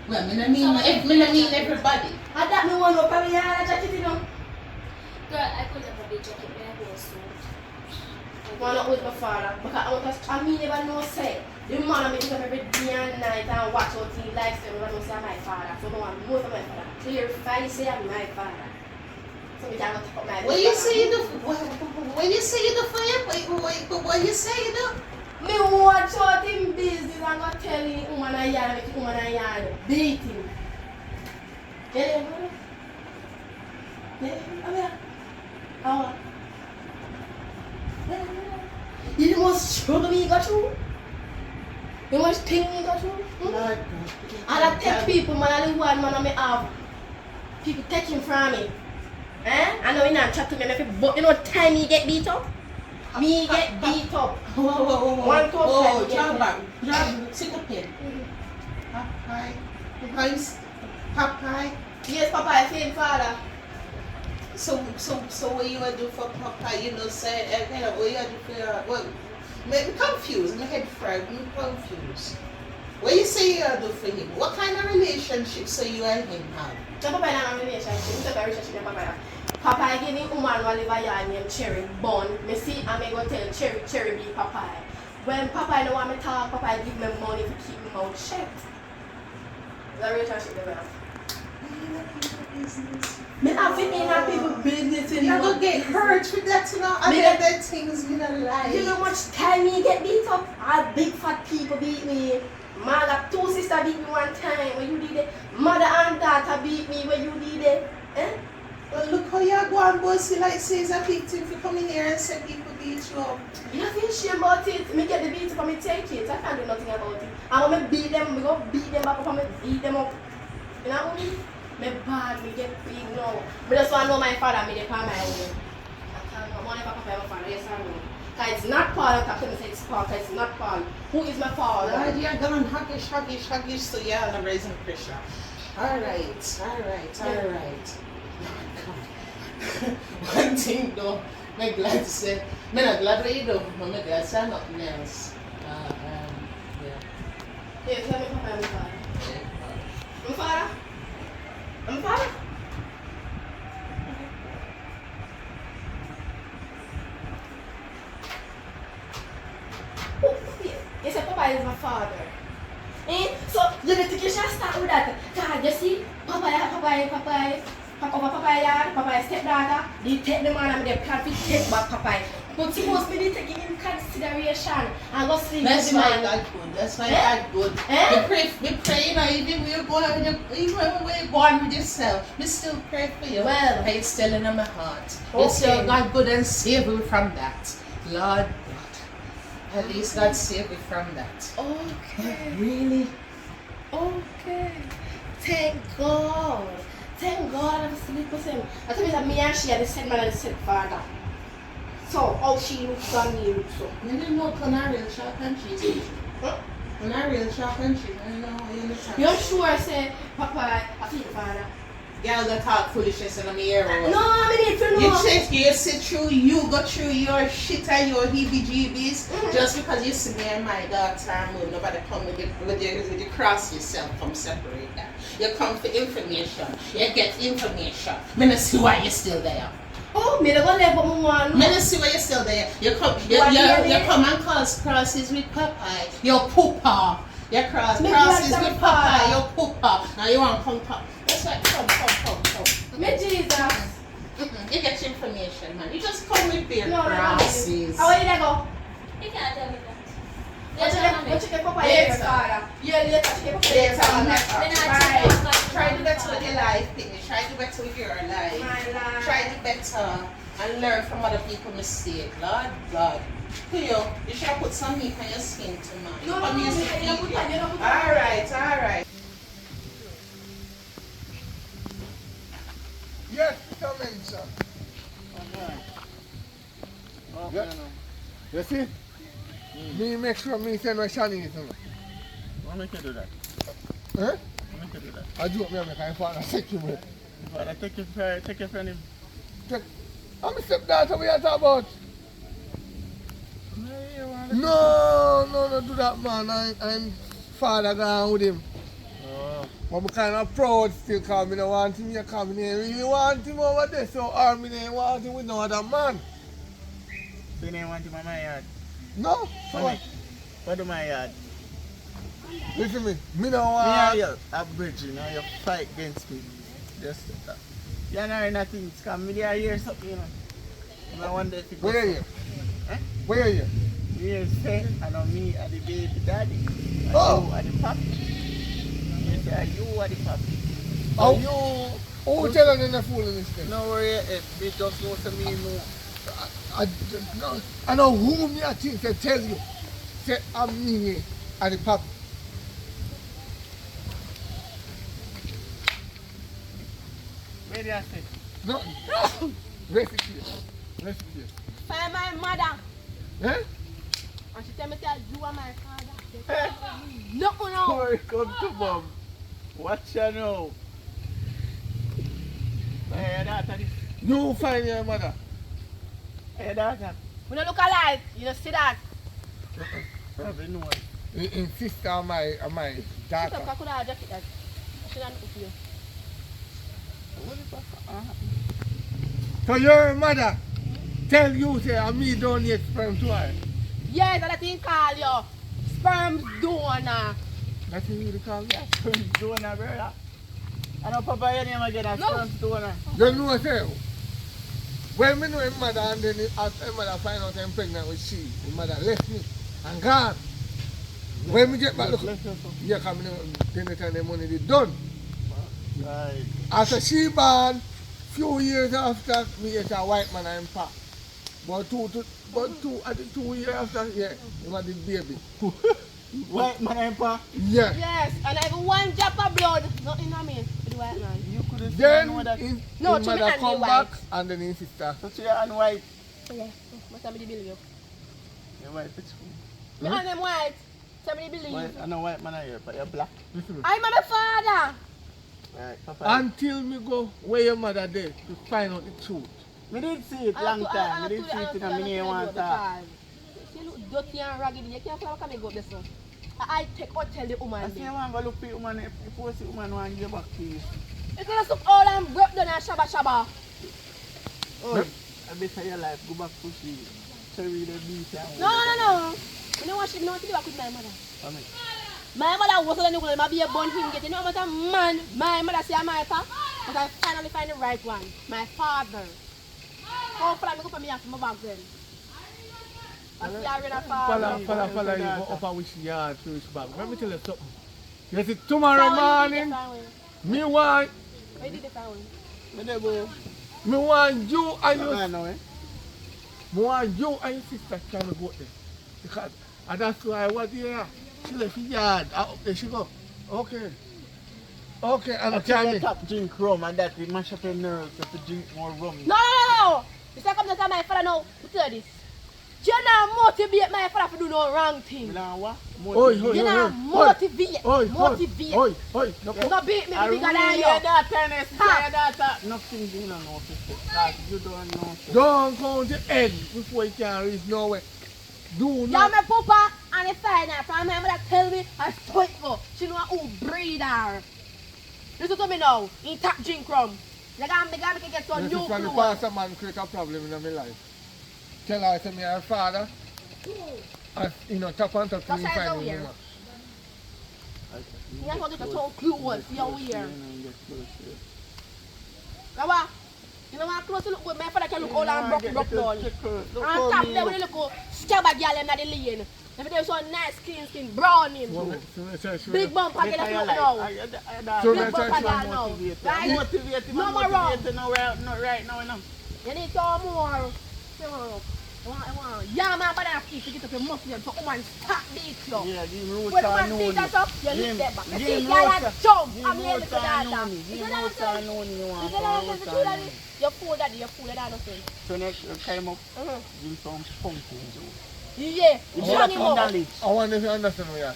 Well, me no mean everybody. I don't know one of me. I jacket you know. girl, I could never be joking. I was so. One up with my father. Because I mean never know say. The man me come every day and night and watch what he likes and never know say I'm my father. So no one knows I'm my father. Clarify say I'm my father. So we can't talk my What you say you do? What you say you do for him? What you say you do? Me watch out him business and go tell him woman a yard, make woman a yard. Beat him. Tell him, brother. Tell him, come here. How? You must struggle me got you. You must think me got you. Lord, And I take people, man, I live one man I may have. people take him from me. I know you not chat to me, but you know time me get beat up? Me get beat up. Whoa. One to Oh, five, John, take a pen. Popeye. Yes, Papa, I feel father. So what you gonna do for Popeye? You know, say, what you gonna do for your, what? Me confused, my head fried, me confused. What you say you gonna do for him? What kind of relationship so you and him have? So Papa is not a relationship. It's a relationship with Papa. Papa give me woman who live a yard named Cherry Bun. Me see and me go tell Cherry be Papa. When Papa don't want me talk, Papa give me money to keep me mouth shut. It's a relationship with me. Me have to be in a people business. You gonna get hurt with that, you know? And other things me not like. You know how much time me get beat up? All big fat people beat me. Mother, two sisters beat me one time when you did it. Mother and daughter beat me when you did it. Well, look how you go and bossy like says a big thing for coming here and say people beat you up. You don't feel shame about it. Me get the beat up and me take it. I can't do nothing about it. And when me beat them, me go beat them back up and me beat them up. You know what I mean? Me bad, me get big now. But that's why I know my father, me dey on my own. I can't know. Money back up my father, yes I know. Because it's not Paul that can say it's Paul, because it's not Paul. Who is my father? Lord, you're gone huggish, so you're on a raising pressure. Alright. One thing though, I'm glad to say, I'm not glad what you do, but I'm glad to say nothing else. Yeah, tell me Papa and my father. Yeah. My father? My father? You say Papa is my father. So you need to start with that. God, you see, Papa stepdaughter, they take the man and they plan to take back Papa. But suppose me take it in consideration and go sleep with the man. That's why God good. We pray, you know, even when you're born with yourself, we still pray for you. Well, it's still in my heart. Okay. It's still God good and save me from that. Lord God. At least God save me from that. Okay. Really? Okay. Thank God. Thank God I'm sleep with him. I tell you that me and she are the same man and the same father. So, how she looks and me looks so. You didn't know Canary shop and cheese. Canary shop and cheese. I don't know how you understand. You're sure I say, Papa, I feel father. Girl that talk foolishness in my ear. No, I need to know. You sit through, you go through your shit and your heebie-jeebies. Just because you see me and my daughter move, nobody come with the cross yourself, come separate that. You come for information, you get information. Me not see why you're still there. Oh, me don't live but one. Me not see why you're still there. You come and cause crosses with Papa, your poopa. You crosses with Papa, your poopa. Now you want to come talk. That's right, come. Me Jesus. You get your information, man. You just come with their No, crosses. How are you go? You can't tell me that. What you get Papa later? Yeah, later. She get Papa later. Try to do better with your life, Pitney. Try to do better with your life. My life. Try to do better and learn from other people's mistakes. Lord God. You should have put some meat on your skin tonight. No, Alright. Yes, come in, sir. Yeah. You see? Me make sure me send my Shani to me. Why make you do that? Huh? Why make you do that? I do it, me and my kind of father take you with. Father, take your friend him. I'm a stepdaughter, what you talk about? No, do that, man. I'm father gone with him. Oh. But I'm kind of proud still because I don't want him here coming here. I really want him over there, so I don't want him with no other man. So you don't want him on my yard? No? So Mommy, what do my yard? Listen to me, me don't want... Me and you are bridging, now you fight against me. Just that. You know nothing, because me there hear something, you know. I wonder if it goes... Where are you? Eh? Where are you? Me is say, I know me are the baby daddy. And Oh. you are the papi. Me say, you are the papi. Oh. You... Who tell them they're fooling this thing? No worry, they just know to me no. I know who me I think they tell you. Say I'm me and the papa. Where do you say? No. Rest it here. Find my mother. Eh? And she tell me that you are my father. No, no. Boy, come to mom. Watch you now. Hey, daughter. You find your mother. Hey, daughter. When you look alike, you don't see that. Probably no one. In sister of my Shut daughter. up, I could have jacket that. I should have looked for you. What the fuck? So your mother tell you say me don't need sperm to her. Yes, I let him call you. Sperm donor. That's what you call me. Sperm donor, brother. I don't papa your name again as sperm donor. You know say when me know his mother and then his mother find out I'm pregnant with she, his mother left me and gone. When me get back look, yeah, come then the time the money is done. Right. After she born, few years after me get a white man and pa. But I think 2 years after, yeah, he had the baby. White man and pa? Yeah. Yes, and I have one drop of blood. Nothing I mean. With the white man. You could have Then seen that. his No, to me mother and come the back white. and then his sister. So you're on white. Yeah, must have been the bill you. You're white, it's cool. Me and them white. Somebody believe. White, I know white man are here, but you're black. Listen. I'm my father. Right, papa. Until me go where your mother dead to find out the truth. Me did see it long time. Me did see it in a mini one time. You look dirty and raggedy. You can't come and go this one. I take or tell the woman. I see you want to go look for the woman. If you see the woman, want to give back to you. You can look all and broke down and shabba. Oh, I better your life. Go back to see. Cherry the beach. No. You know what she know to do with my mother. Come here. My mother was on the wall, maybe a born him getting no matter man. My mother say my pa, but I finally find the right one. My father. Hopefully I go for me after my back then. I see I read a father. Fella, you go up and wish yard to his back. Let me tell you something. You see, tomorrow morning, me want Why did they find me want you and your I know, eh? me want you and your sister trying to go there. Because and that's why I was here. She left the yard. Up there she go. Okay, and I tell me. top drink rum and that we mash up your nerves if you drink more rum. No! You say come to tell my father now, to tell this. You not motivate my father to do no wrong thing. You know what? You not motivate. Motivate. Oi. No beat me I bigger than really you. your daughter and I Ha. your daughter. Nothing you don't know, sister. Because you don't know. Don't count the end before you can reach nowhere. Do Yeah, not. my papa and the final from my mother tell me I spoil for. She know who breed her. Listen to me now. He tap drink rum. You got me get some This new is from the clothes. pastor man create a problem in my life. Tell her to me her father. And tap on top to That's me how I find go him here. woman. You have to get some clothes. You're weird. Now you know what clothes to look good? My father can look all and broke down. And top there when you look scabba girl in the lane. If there's so nice clean skin, brown him too. Big bump again if you look now. Big bump again now. Right? Motivate him. No more wrong. Not right now. You need some more. Yeah, man, but I have to get up your muscle so woman stop beat you. Yeah, give him roots When and woman see noni. that up, you lift them back. You Give see him girl roots and jump. Give I'm him here roots to and that. noni. Give him roots and noni. You want roots and noni. You're full daddy, you're full of that nothing. So next time up, give some pumpkin juice. Yeah, You drag him up. I wonder if you understand what you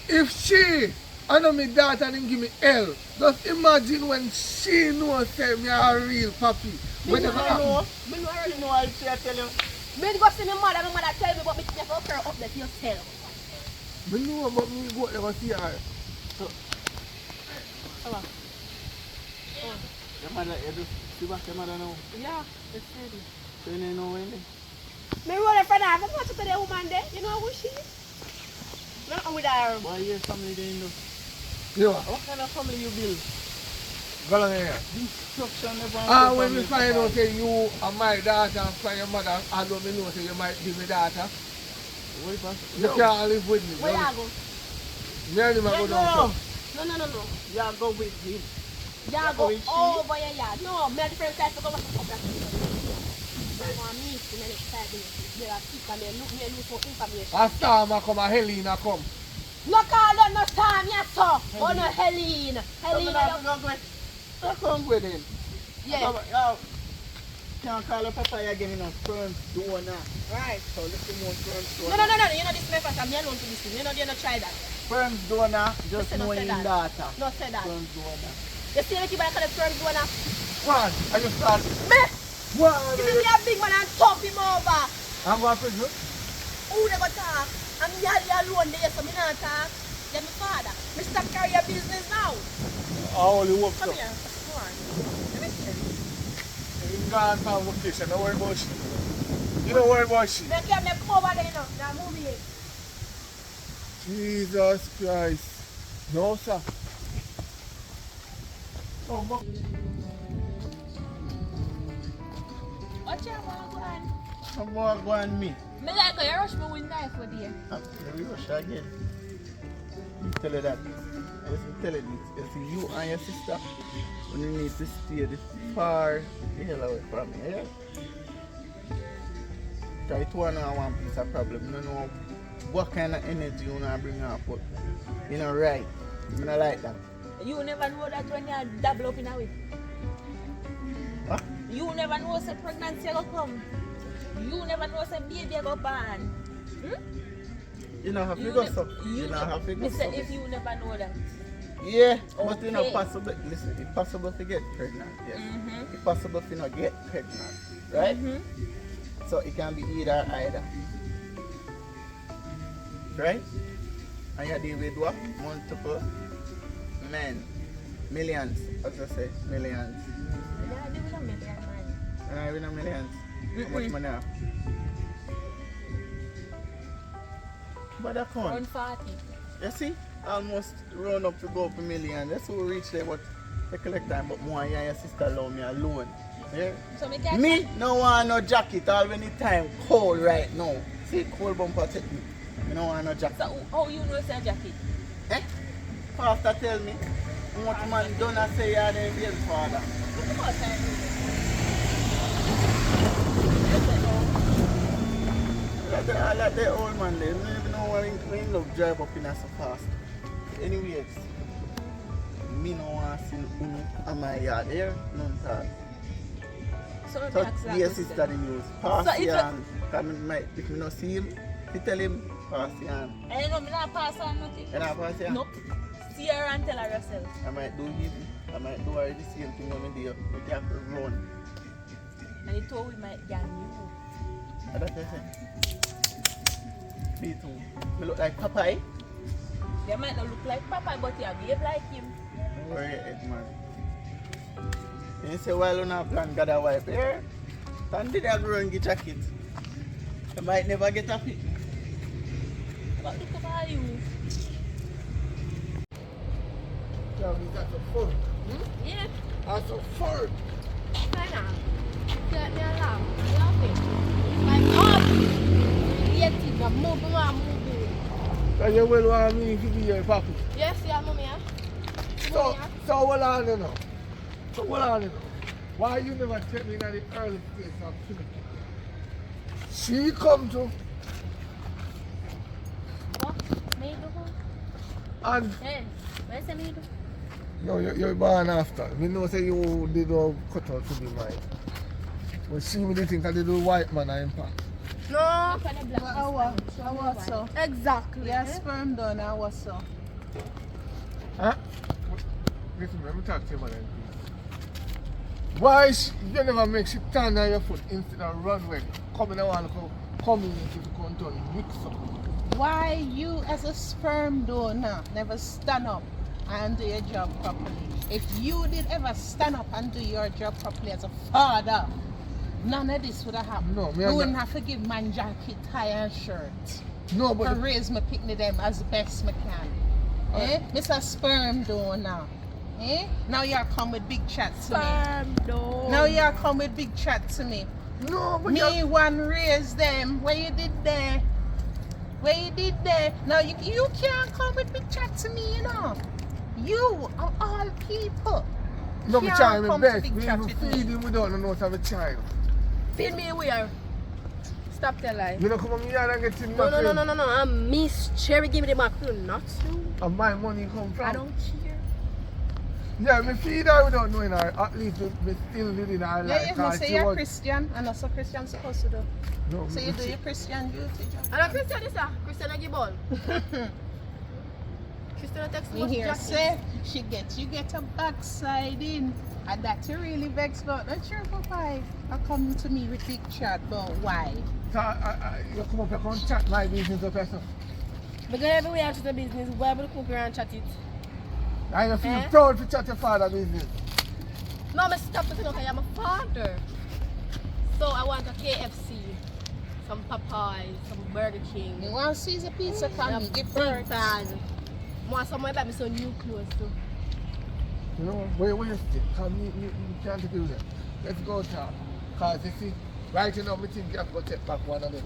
say. If she, I know my daughter didn't give me L, just imagine when she knows say me a real papi. When I you know. Me know already. You know I tell you. Me go see my mother tell me about me to her up there yourself. me know about me go there and see her. Your mother, you do see what your mother know? Yeah, it's ready. So you know when they? Me roll in front of her. What's to the woman there? You know who she is? Nothing with her. Why your family they know? Yeah. What kind of family you build? Go along here. Destruction never. When we find out say you are my daughter and find your mother, although me know say you might be my daughter, you can't live with me. Where you go? Me and him a go down. No. You go with him. You go over your yard. No, me a different side to go back up that. I want me to the next side. There are people and they look for information. A storm a come, a Helena come. No call on no time, yes sir. Oh no Helene. Helene. That's wrong with him. Yes. Can't call your papa again in a sperm donor. Right. So listen more sperm No, donor. no. You know this my first. I'm alone to listen. You know they not try that. Sperm donor, just Listen, no knowing say that. data. No say that. Sperm donor. You see what you buy collect from donor? One, I just start. Me! What? You see a big man and top him over. I'm going to prison. Who never talk? I'm here alone there, so me not talk. You're my father. Me stop carry your business now. I only work Come so. here. Come on. Let me see. You gone on vacation, don't worry about shit. You don't worry about shit. Make come over there now. Now move it. Jesus Christ. No, sir. Oh, What you want to go on? Some more go on me. Me like how you rush me with knife for there. Let me rush again. You tell her that. I was telling you, it's you and your sister when you need to stay this far the hell away from me, yeah? Try to one on one piece of problem. You don't know what kind of energy you want to bring up, but you know right. You don't like that. You never know that when you double up in a way. What? You never know say pregnancy go come. You never know say baby go born. You don't have to go so. You don't have to go Me say so. if you never know that. Yeah, but you know Okay. possible. Listen, it's possible to get pregnant. Yes, it's possible to not get pregnant, right? So it can be either either, right? And you deal with what? Multiple men, millions. As I say, millions. Yeah, they will not make that money. And I win a millions. How much money? I have? But that can't. 140. You see, almost run up to go up a million. That's who reach there, but they collect time. But more and your sister allow me alone. Yeah? So me can Me no want no jacket all any time cold right now. See cold bumper take me. Me no want no jacket. So how you know say jacket? Eh? Pastor tell me how much man done I say you are the real father. Look about time. I like the old man there. You don't even know why he love drive up in us so fast. Anyways, me no want to see Unu and my yard there. None talk. So So that's dear sister the news. Pass So if the hand. If me no see him, you tell him pass the hand. I know me not pass on nothing. And I pass the hand. Nope. See her and tell her yourself. I might do him. I might do her the same thing when we do. We have to run. And he told we might gang you. And that's what I say. Me too. Me look like Popeye. They might not look like Papa, but you behave like him. Don't worry, Edman. You say, well, you not plan God a wife here. Then did I grow and get jacket? You might never get a fit. But look about you. Yeah, we got the fun. Yeah. That's so fun. Kind of. Get me alarm. Love it. My mom. Yes, I'm moving. So you will want me to be your papi. Yes, yeah, mommy. So what on you know? So what on you know? Why you never take me in the early place of Timothy? She come to What? Me do? and Hey, where's the me do? no, you're born after. Me know say you did all cut out to be mine. But see me they think I did a white man I impact. No. I was so. Exactly. Yeah, sperm donor, I was so. Huh? Listen, let me talk to you about that, please. Why you never make she stand on your foot instead of run away? Come in and come in into the control, mix up. Why you as a sperm donor never stand up and do your job properly? If you did ever stand up and do your job properly as a father, none of this would have happened. No, me you and wouldn't have to give man jacket, tie and shirt. No, To but raise my picnic them as best me can. Mr. Sperm donor. Now you come with big chat to me. Now you come with big chat to me. no, but Me one raise them. What you did there? What you did there? Now you can't come with big chat to me, you know. You of all people. no, me can't child, me come to best. big Me chat even with feed me. him without no note of a child. Feed me where? Stop the lie. You know, come on, me yard and get in No, mackerel. no. I'm Miss Cherry. Give me the mackerel, not you. And my money come from. I don't care. Yeah, me feed her without knowing her. At least we still living her life. Yeah, you must say she you're was- Christian, and that's what Christian's supposed to do. No, So you do your Christian duty. And a Christian is a Christian a give all. Christian text Me me here say you get a backsliding. And that you really vex about. Not sure, Papa. I come to me with big chat about why. So, you come up here and chat my business up yourself. Because everywhere I chat the business, why would you come here and chat it? And you feel Eh? proud to chat your father business. No, I'm stop because I'm a father. So I want a KFC, some Popeyes, some Burger King. You want to see the pizza and come? a Give big birth. fan. Want somewhere buy me some new clothes too. You know, where you stay? Because you can't do that. Let's go talk. Because you see, right now, I think you have to take back one of them.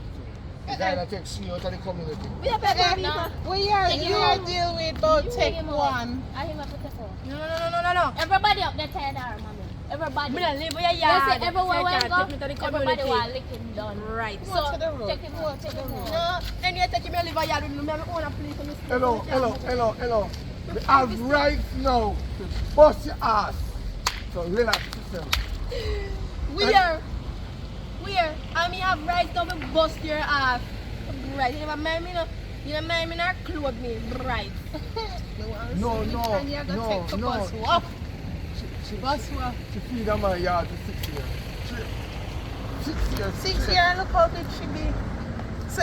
It's either take she out of the community. We have a No, we are deal with about take one. I him up with the phone. No. Everybody up there tired of mommy. Everybody. We don't live where you They are. say everywhere we go, everybody community. want licking done. Right. Go So to the road. take him Go out, to take the him road. out. No, and you take me live where you are. I own a place. and you Hello. We have right now to bust your ass. So relax yourself. Where? I mean, have right now to bust your ass. Right. You never mind me, no. You never mind me, nor clothe me. Right. No. And you're going to take the bus walk. Bus walk. She feed on my yard for 6 years. 6 years. 6 years, look how big she be. So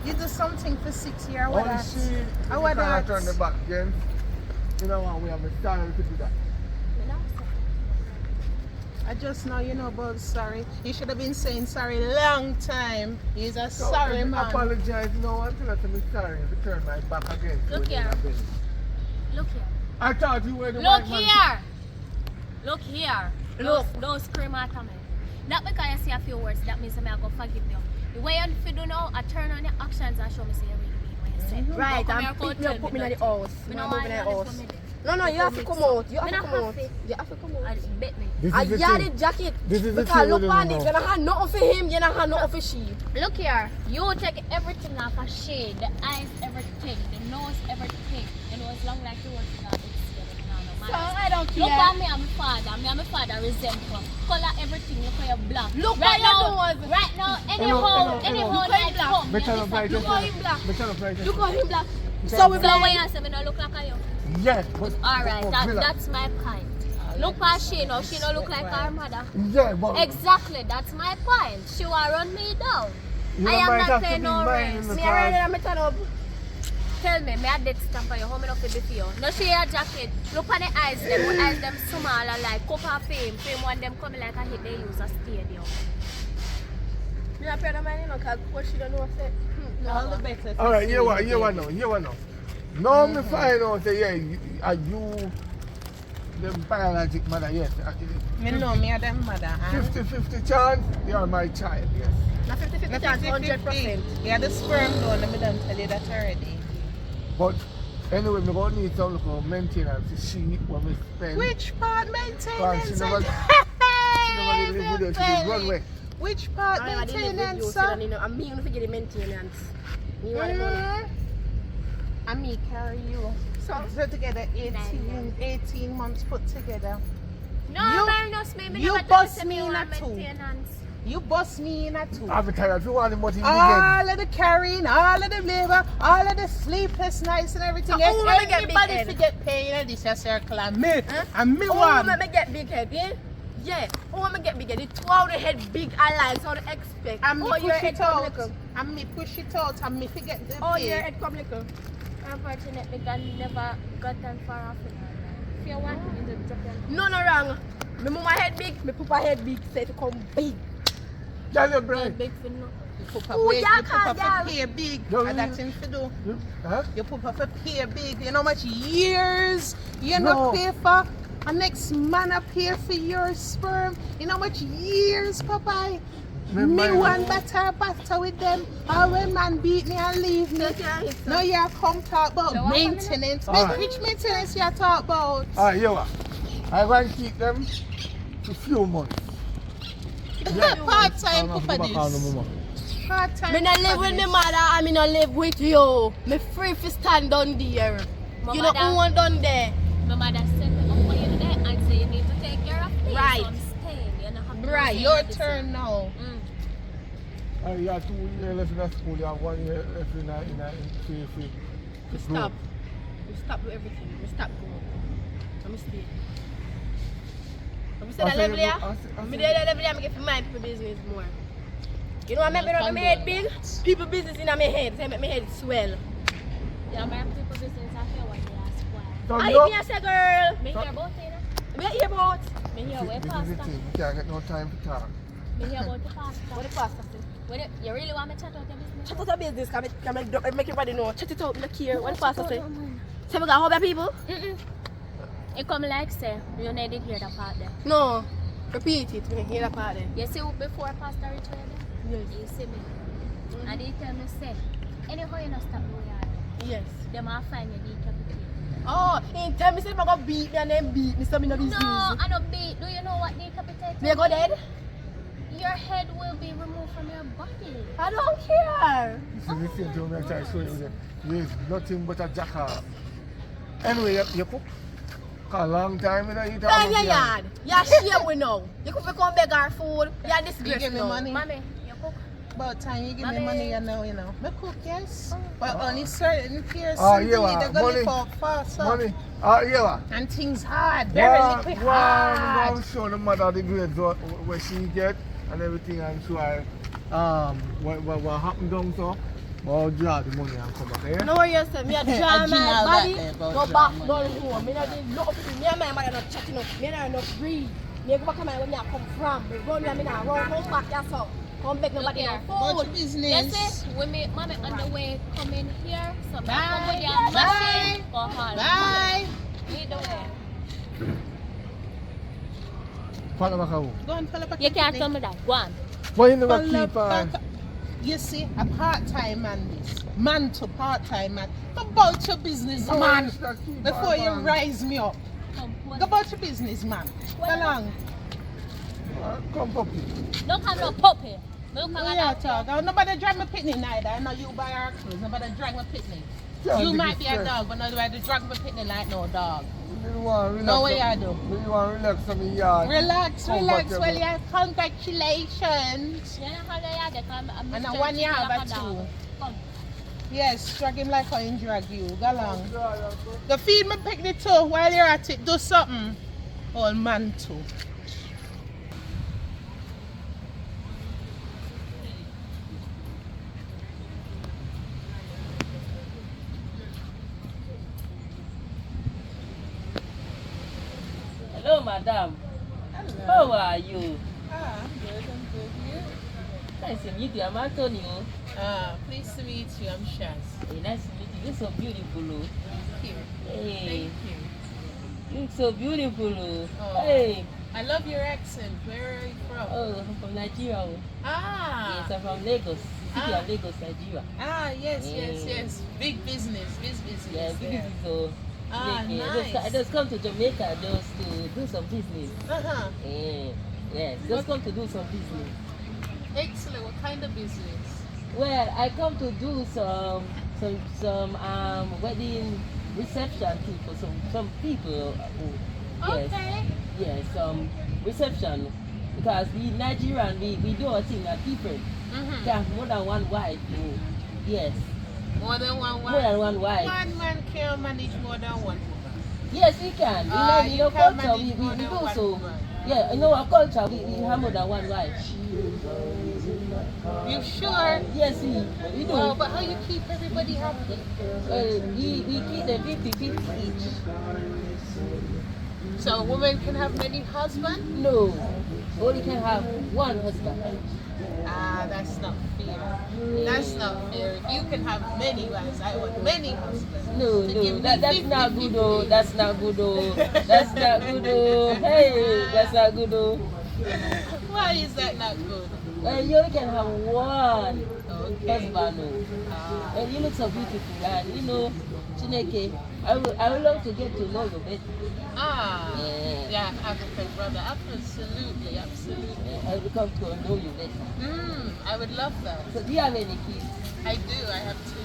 you do something for 6 years. What Only that? she What can't that? turn the back again. You know what, we have a style to do that. I just know you know about sorry. You should have been saying sorry long time. He's a So, sorry I man. apologize no until I am sorry to turn my back again. Look here. Look here. I thought you were the Look white man. here. Look here. Don't scream at me. Not because I say a few words, that means I'm going to forgive you. The way you do now, I turn on your actions and show me say you really mean what you said. Right, Don't come and here pick and me up, tell put me in nothing. the house. Me Me no not want moving in you the to house. come in there. No, you have to come out. You have Me to not come out. happy. You have to come out. I bet me. This I is the got thing. the jacket. This is the Because thing look we on don't it. know. You don't have nothing for him. You don't have nothing for she. Look here. You take everything off a shade, the eyes, everything, the nose, everything. You know, as long like you want to know, So I don't care. Look at me and my father. Me and my father resentful. Color everything. Look how you're black. Look right what now. you doing. Right now. Hello. Anyhow, Look how night you black. come. Me tell you right Look how here. him black. Me tell you right here. Look how him black. So So we So black. when you say me don't look like a you? Yes, but Alright, but relax. that's my point. Look at she now. She don't look like her mother. Yeah, but Exactly. That's my point. She will run me down. you I might am have not to paying be no mine in rent. the Me car. already have me turn up. Tell me I dead stamp for you. How many of it be for you? No see your jacket. Look at the eyes. Them eyes them smaller like cup of fame. Fame one them coming like a hit they use a stadium. Me not pay no money, no, because what she don't know say. All the better. All right, you what now. Now me find out say are you the biologic mother? Yes. Me know me and them mother. 50-50 chance you are my child. Yes. Not 50-50 chance, 100%. Yeah, the sperm donor, me don't tell you that already. But anyway, me gonna need some for maintenance. She when we spend. Which part Because maintenance? she never live with us. She run away. Which part I didn't live with maintenance, you, so sir? then, you know, I'm me who forget the maintenance. Me want the money. And me carry you. So together 18 months put together. No, You- Marinus, me you never tell bust say me me in want a two. maintenance. You bust me in a two. I'll be tired. If you want the money, you All of the carrying, all of the labor, all of the sleepless nights and everything. So who wanna get big Everybody head? forget paying in this circle and me. Huh? And me Who one. want me get big head, yeah? Yeah. Who want me get big head? The two of the head big allies, how they expect. And me Oh, your push head it come out. little. And me push it out and me forget the Oh, pay. your head come little. Unfortunately, God never got that far off in her life. If you want, you just drop your No wrong. Me mama head big, me papa head big, say to come big. Tell your not brain. big for no. You put up Ooh, weight, yeah, you put up girl. a pay big. No, And that's you- him to do. Huh? You put up a pay big. You know how much years you No. not pay for? And next man a pay for your sperm. You know how much years, Papa? Me Me mind- one better with them. Or when man beat me and leave me. Now you come talk about So what maintenance. Alright. Which maintenance you talk about? All right, you what? I'm going to keep them for few months. Part-time I'll Papa go back on the this. mama. Part-time Me not live Papa with this. me mother and me not live with you. Me free to stand down there. My You know who mother- want down there? My mother sent me up for you today. Right. so I'm staying. You don't have to Right, stay your at the turn same- now. You have 2 years left in the school, you have 1 year left in free. We stop. We stop with everything. We stop going. I'm stay. I'm stay that level here. I'm there that level here, I get to mind people business more. You know what I mean? When my head big, people business in my head. They make my head swell. Yeah, my people business I hear what they ask why. So I you- hear say girl. Me hear about it. Me hear about. Me hear where This is the pastor. thing, we can't get no time to talk. Me hear about the pastor. What the pastor say? You really want me to chat out your business? Chat out your business, can make everybody know. Chat it out, look here. What the pastor say? Say we got how many people? It come like say, you need to hear that part there. No. Repeat it, we can hear that part there. You see before Pastor Richard? Yes. You see me? And they tell me say, anyhow you not stop doing that. Yes. Them will find you decapitated. Oh, he tell me say I'm gonna beat me and then beat me, so me no business. No, I don't beat. Do you know what decapitated Me go dead? Your head will be removed from your body. I don't care. This is the thing, Joe, I try to show you. There is nothing but a jackass. Anyway, you cook. A long time you don't eat Time your out. yard. You're shame we know. You could come beg our food. You're You disgrace give me now. money. Mommy, you cook. About time you give me Mommy. money, you know. Me cook, yes. But only certain person Yeah, they're gonna money. fall fast. Money. Yeah. And things hard, very liquid hard. One show the mother the grades what she get and everything and show her what happened down so. But draw the money and come back, eh? No worry yourself. Me a I draw do my know body. that, about Go draw back money. down home. Me not do nothing. Me and my mother not chatting up. Me not enough breed. Me go back to my where me a come from. Me run where me not run home back. That's all. Come beg nobody no About your food. You business. see, when me, mommy on the way coming here, so me Bye. come with your Bye. machine for haul. Bye. Either way. Follow back home. Go and follow back. You can't tell me that. Go on. But you never Follow keep on. back. You see, a part-time man this. Man to part-time man. Go about your business, man. Before you rise me up. Go about your business, man. Go along. Come puppy. Don't come no puppy. Look Oh, at yeah, that. talk. Nobody drag my pitney neither. I know you buy our clothes. Nobody drag my pitney. Yeah, You big might be a stress. dog, but nobody drag my pitney like no dog. You want to relax. No way I do. You want to relax from the yard. Relax, Come relax. back Well, here. yeah, congratulations. You know how they are, they come. And a 1 year have a two. Come. Yes, drag him like how he drag you. Go along. Go feed my picnic too while you're at it. Do something. Old man too. Hello, madam. How are you? I'm good. You? Nice to meet you. I'm Antonio. Pleased to meet you. I'm Shaz. Hey, nice to meet you. You're so beautiful. Oh. Here. Hey, Thank you. you look so beautiful. Oh. Oh. Hey. I love your accent. Where are you from? Oh, I'm from Nigeria. Oh. Ah. Yes, I'm from Lagos. City Ah. of Lagos, Nigeria. Ah, yes. Yeah. Big business. Yeah, there. because so. Ah, I just come to Jamaica just to do some business. Uh-huh. Yes, just come to do some business. Excellent. What kind of business? Well, I come to do some wedding reception too for some people. Yes, Okay. yes, reception because we Nigerian we do our thing different. Mm-hmm. We have more than one wife. Yes, More than one more than one wife. One man can manage more than one woman. Yes, we can. In You our can culture, manage more we than do one so. woman. Yeah, in our culture, we have more than one wife. You sure? Yes, we do. Well, but how you keep everybody happy? We keep them 50-50 each. So a woman can have many husbands? No, only can have one husband. Ah, that's not fair. That's not fair. If you can have many wives, I want many husbands. No, To give me that's 50, not good 50. though. That's not good though. That's not good though. Hey, that's not good though. Why is that not good? You only can have one Okay. husband though. Ah. And you look so beautiful and you know, Chineke, I would love to get to know you better. Ah. Yeah. Yeah, African brother. Absolutely. I would come to know you better. I would love that. So do you have any kids? I do. I have two.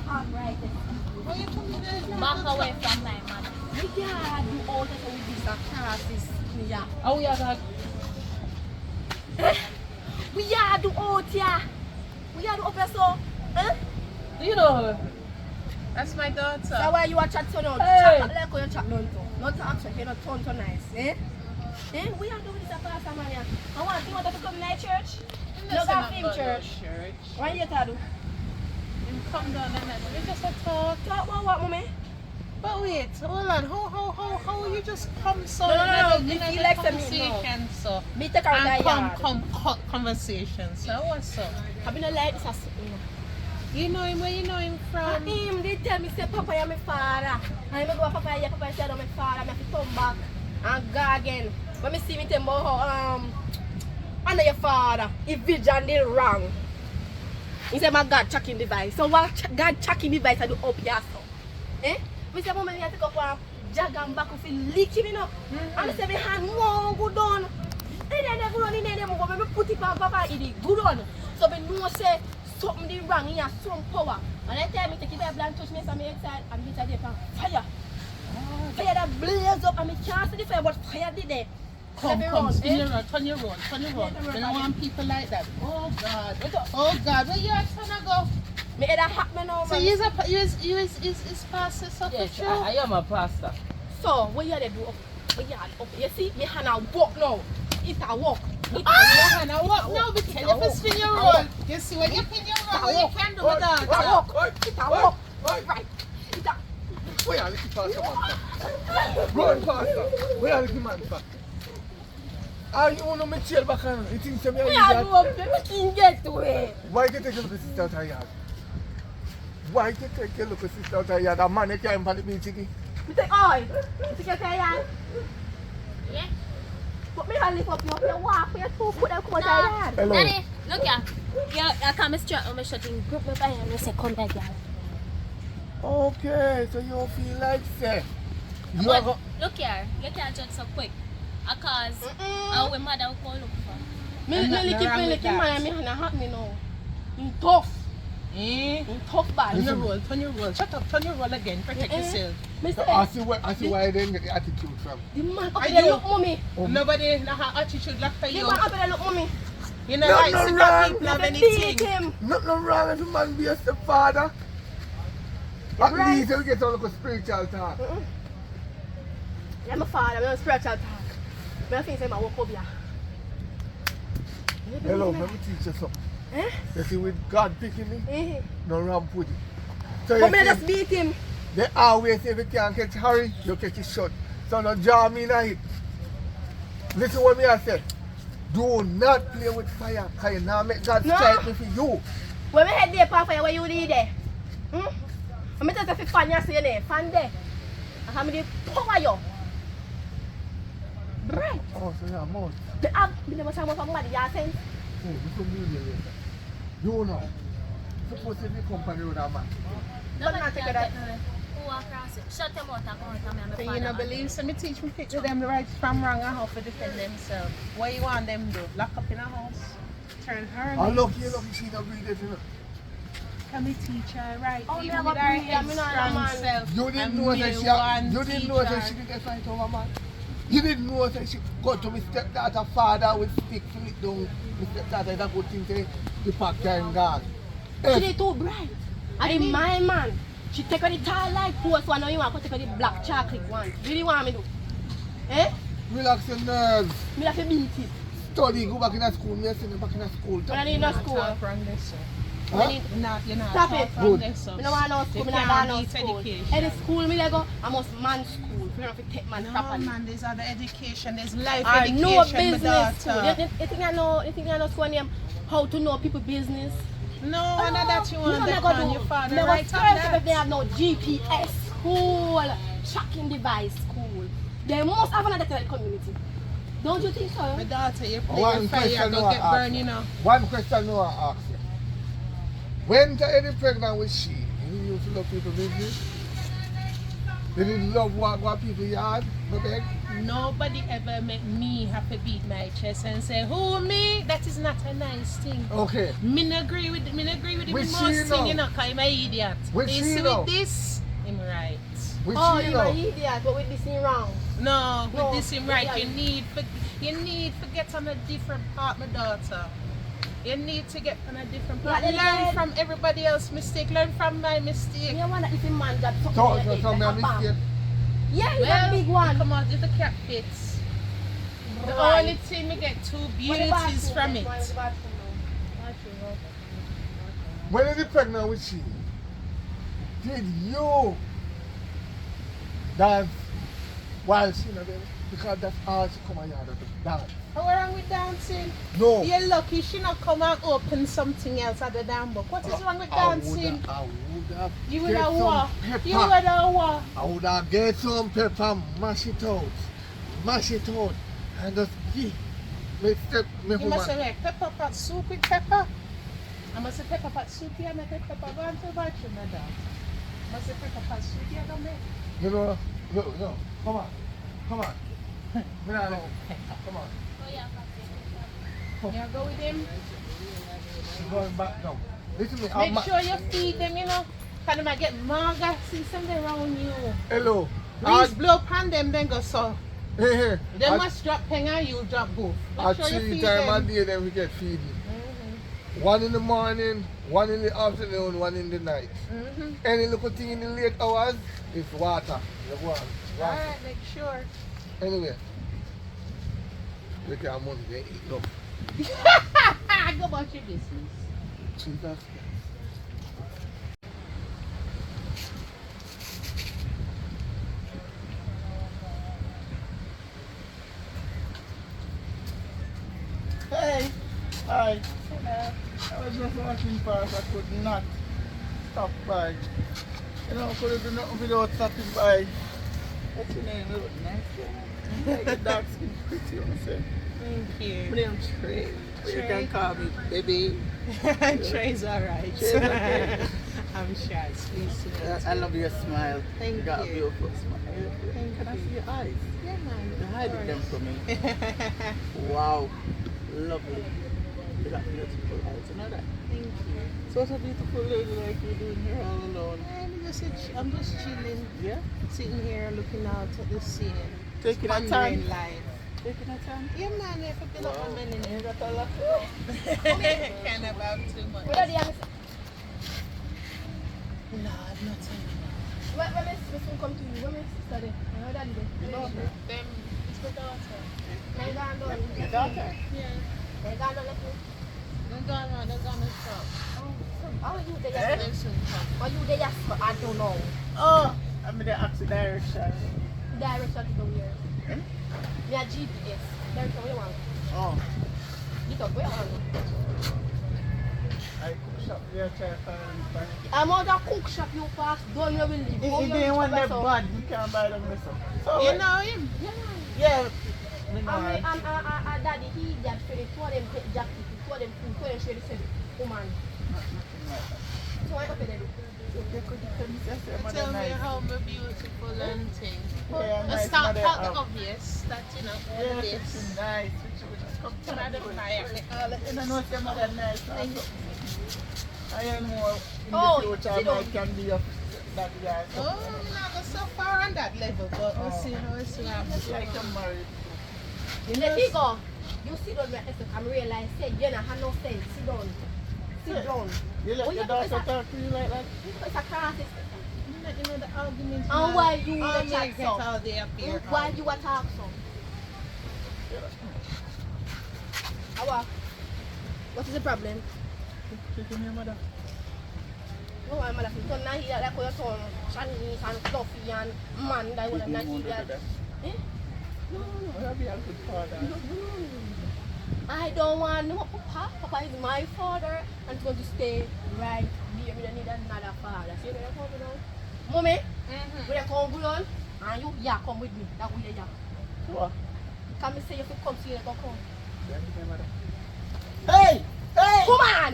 Why you coming there? Back away from my mother. We can't do all that with this crosses. Yeah. Oh, yeah, God. We are do out here. We are do up here so. Do you know her? That's my daughter. So why you are chat so now? Hey. Chat like you chat none to. Not to action, you not tone so nice. We are doing this at Pastor Mania. I want you to come to my church. No got film church. What you to do? You come down and we just a talk. Talk about what, mommy? But wait, hold on. How you just come so No. in He a likes me, conversation so Me take out that yard. come conversation. So what's up? I been like this as You know him where you know him from? Him, they tell me say Papa is my father. And I go Papa here, Papa said I'm my father, I have to come back and go again. When me see me tell about how I know your father, he vision did wrong. He said my God checking device. So what God checking device I do up here so? Me say Mama, I take up one jag and back of it leaking you know. And I say my hand won't go down. And then they go on in there, me put it on Papa, it is good on. So me know say something did wrong, he has some power. And I tell me take it and touch me so me inside and hit a dip on fire. Fire that blaze up and me can't see the fire but fire did there. Come, spin your road, turn your road. I don't want people like that. Oh God, where you at trying to go? Me head a hot me now. So you is pastor so Yes, true? I am a pastor. So what you dey do up? What you up? You see, me hand a walk now. It a walk. And I walk now because if you spin your road, you see when you spin your road, you can do with that. It a walk. Right. It a. Where are the pastor man? Run, pastor. Where are the man? Are you want to make sure back on? You think me Me a do up. Me can get to it. Why you take a look at sister out of yard? Why you take a look at sister out of yard? A man you can't find the beach. Me take oil. Me take your yard. Yeah. But me a lift up you walk. You two put them come out No. yard. Hello. Daddy, look here. Yeah, I come straight on my shutting group me by and say come back, girl. Okay, so you feel like say you But are go. look here, you can't judge so quick. Because our mother will call look for. Me lick man and me hand a hot me now. He tough. He tough bad. Turn your roll. Shut up, turn your roll again. Protect yourself. Me say, I see why I didn't get the attitude from. the man up Are there you- look mommy. Nobody na her attitude like for The you. man up there look mommy. You know, No, like no, sick wrong. of people have Me beat anything. him. Nothing wrong if a man be a stepfather. At Right. least you get all the spiritual talk. I'm a father, I'm a spiritual talk. I think I'm a walk over here. Hello, let me teach you something. Eh? You see, with God picking me, Eh. no ram pudding. So But me you just see, beat him. they always say if you can't catch Harry, you catch it short. So no jar me in it. Listen what me I say. Do not play with fire, because you now make God No. strike me for you. When me head there, Papa, where you need there? I'm just a fan, you see there. Fan there. I have me the power you. Right. Oh, so yeah, most. The app, me never saw from body, you sense. Oh, you come here later. You know. Suppose if you company with a man. Nobody not can take that. take me. Who walk across it? Shut them out and go out and So I'm you don't believe, so me teach me picture them the right from wrong and how to defend themselves. What you want them to do? Lock up in a house? Turn her I loose? love you, she don't read it, you know. Can me teach her right? Oh, Even never with her breathe, I'm not a headstrong man. self. You didn't and know me that one you didn't know that teacher. she didn't fight over man. You didn't know that she go to my stepdaughter father with stick to it down. My stepdaughter is a good thing to the pack and gone. She did too bright. And the my man, she take on the tall light post one, now you want to take on the black chocolate one. Really want me to? Eh? Relax your nerves. Me have to beat it. Study, go back in the school. Me send you back in the school. When I need no school. Talk wrong this, sir. Huh? You're not Stop talk it. wrong Good. this, sir. Me no want no school, They me no can't want no beat school. education. Any school me they go, I must man school. Me have to take man No, properly. man, there's other education, there's life Or education, no my business school. daughter. You think I know school name how to know people business? No, I know that you want me to go call your father me go right search on if they that. have no GPS school, tracking device school. They must have another kind of community. Don't you think so? My daughter, you play One with fire, question go I get ask burned, you. you know. One question no I ask you. When Eddie pregnant with she, you used to love people business? You didn't love what people yard? No beg? Nobody ever make me have to beat my chest and say, who me? That is not a nice thing. Okay. Me no agree with the With most she thing, now. you know, cause I'm an idiot. With You she see now. with this, I'm right. Which Oh, you you're know. an idiot, but with this thing wrong. No, No, with this him right. yeah. You need to get on a different part, my daughter. You need to get on a different part. Yeah, Learn from everybody else's mistake. Learn from my mistake. You want that if a man got something So, in your head, so me like a a bomb. mistake. Yeah, you got a big one. Come on, if the cap fits. The Right. only thing we get two What the beauties bathroom, from like, it. why the bathroom now? When is you pregnant with she? Did you dance while she not there? Because that's all she come out of the dance. How wrong with dancing? No. You're lucky she not come and open something else at the damn book. What is wrong with dancing? I would have You would get have some what? pepper. You would have what? I would have get some pepper, mash it out, and just give me step me You must woman. have like pepper pot soup with pepper. I must have pepper pot soup here, make a pepper go into the bathroom, my dog. I must have pepper pot soup here, don't make. You know, no, come on. Me not know. Come on. You go with him. She's going back now. Listen to me. Make sure you feed them, you know. Because they might get maga, see something around you. Hello. Please blow upon them, then go so. Hey. They must drop pen and you drop both. Make At sure you 3 feed times a them. day, then we get feeding. One in the morning, one in the afternoon, one in the night. Any little thing in the late hours is water. The water. Alright, make sure. Anyway, look at money, they eat up. Go about your business. Jesus. Hey, hi. I was just walking past. I could not stop by. You know, I couldn't do nothing without stopping by. What's your name? You look nice. Yeah? Like the dark skin, pretty, you know what I'm saying? Thank you. My name's Trey. You can call me baby. Trey's alright. Trey's okay. I'm shy. Please. I love your smile. Thank You got a you. beautiful smile. Can I see your eyes? Yeah, man. You hide them from me. Wow. Lovely. You got beautiful eyes. You know that? Thank you. So what's a beautiful lady like you doing here all alone? I'm just chilling. Yeah? Sitting here looking out at the scene. Taking a pondering time? life. Taking a time? Yeah, man. If I've been up a minute. You got a lot. Can't about too much. Where are the young? Lord, nothing. When my sister come to you, when my sister there, and how daddy there? You know her? Them, it's my daughter. My granddaughter. Your daughter? Yeah. My granddaughter. They're gone, man. They're gone to shop. How you there? They soon come. Are you there? I don't know. Oh, I'm in the opposite direction. Direction to where? Me a GPS. Direction where you want? Oh, You talk where you want? I cook shop there, try to find I'm on that cook shop you pass. Don't you believe? If you didn't want that bad, you can't buy them this one. So, You know him? yeah. Me know I'm her. daddy. He got for the two of them take jacket. Two of them food. Two of them share the same woman. So I up there. You could tell me, say, Tell mother me nice. how I'm beautiful and thing. Yeah, Let's nice start mother. out the obvious. That, you know, all Yeah, of she's this. nice. She would have come to But I don't admire me. All of You this. know, your mother nice. I am more in Oh, the future, sit I down. can be of that guy. Oh, I'm not go so far on that level, but we'll see how it's It's like going. I'm married. Let me go. You sit down where I realize say you don't have no sense. Sit down. Sit down. You let Oh, your yeah, daughter because talk to you like that? It's a crisis. You know the argument. And why you all the chat get so? all day up here. Why you attack so? Awa, what is the problem? Kicking your mother. No, I'm mother. So now he like your son, Chinese and Fluffy and man that would not eat that. Eh? No. Well, be a good father. I don't want no papa. Papa is my father and he's going to stay right here. We don't need another father. See where I come down? Mommy, when I come down, and you come with me. That way you What? Can me say if you come see you, come. Hey! Hey! Come on!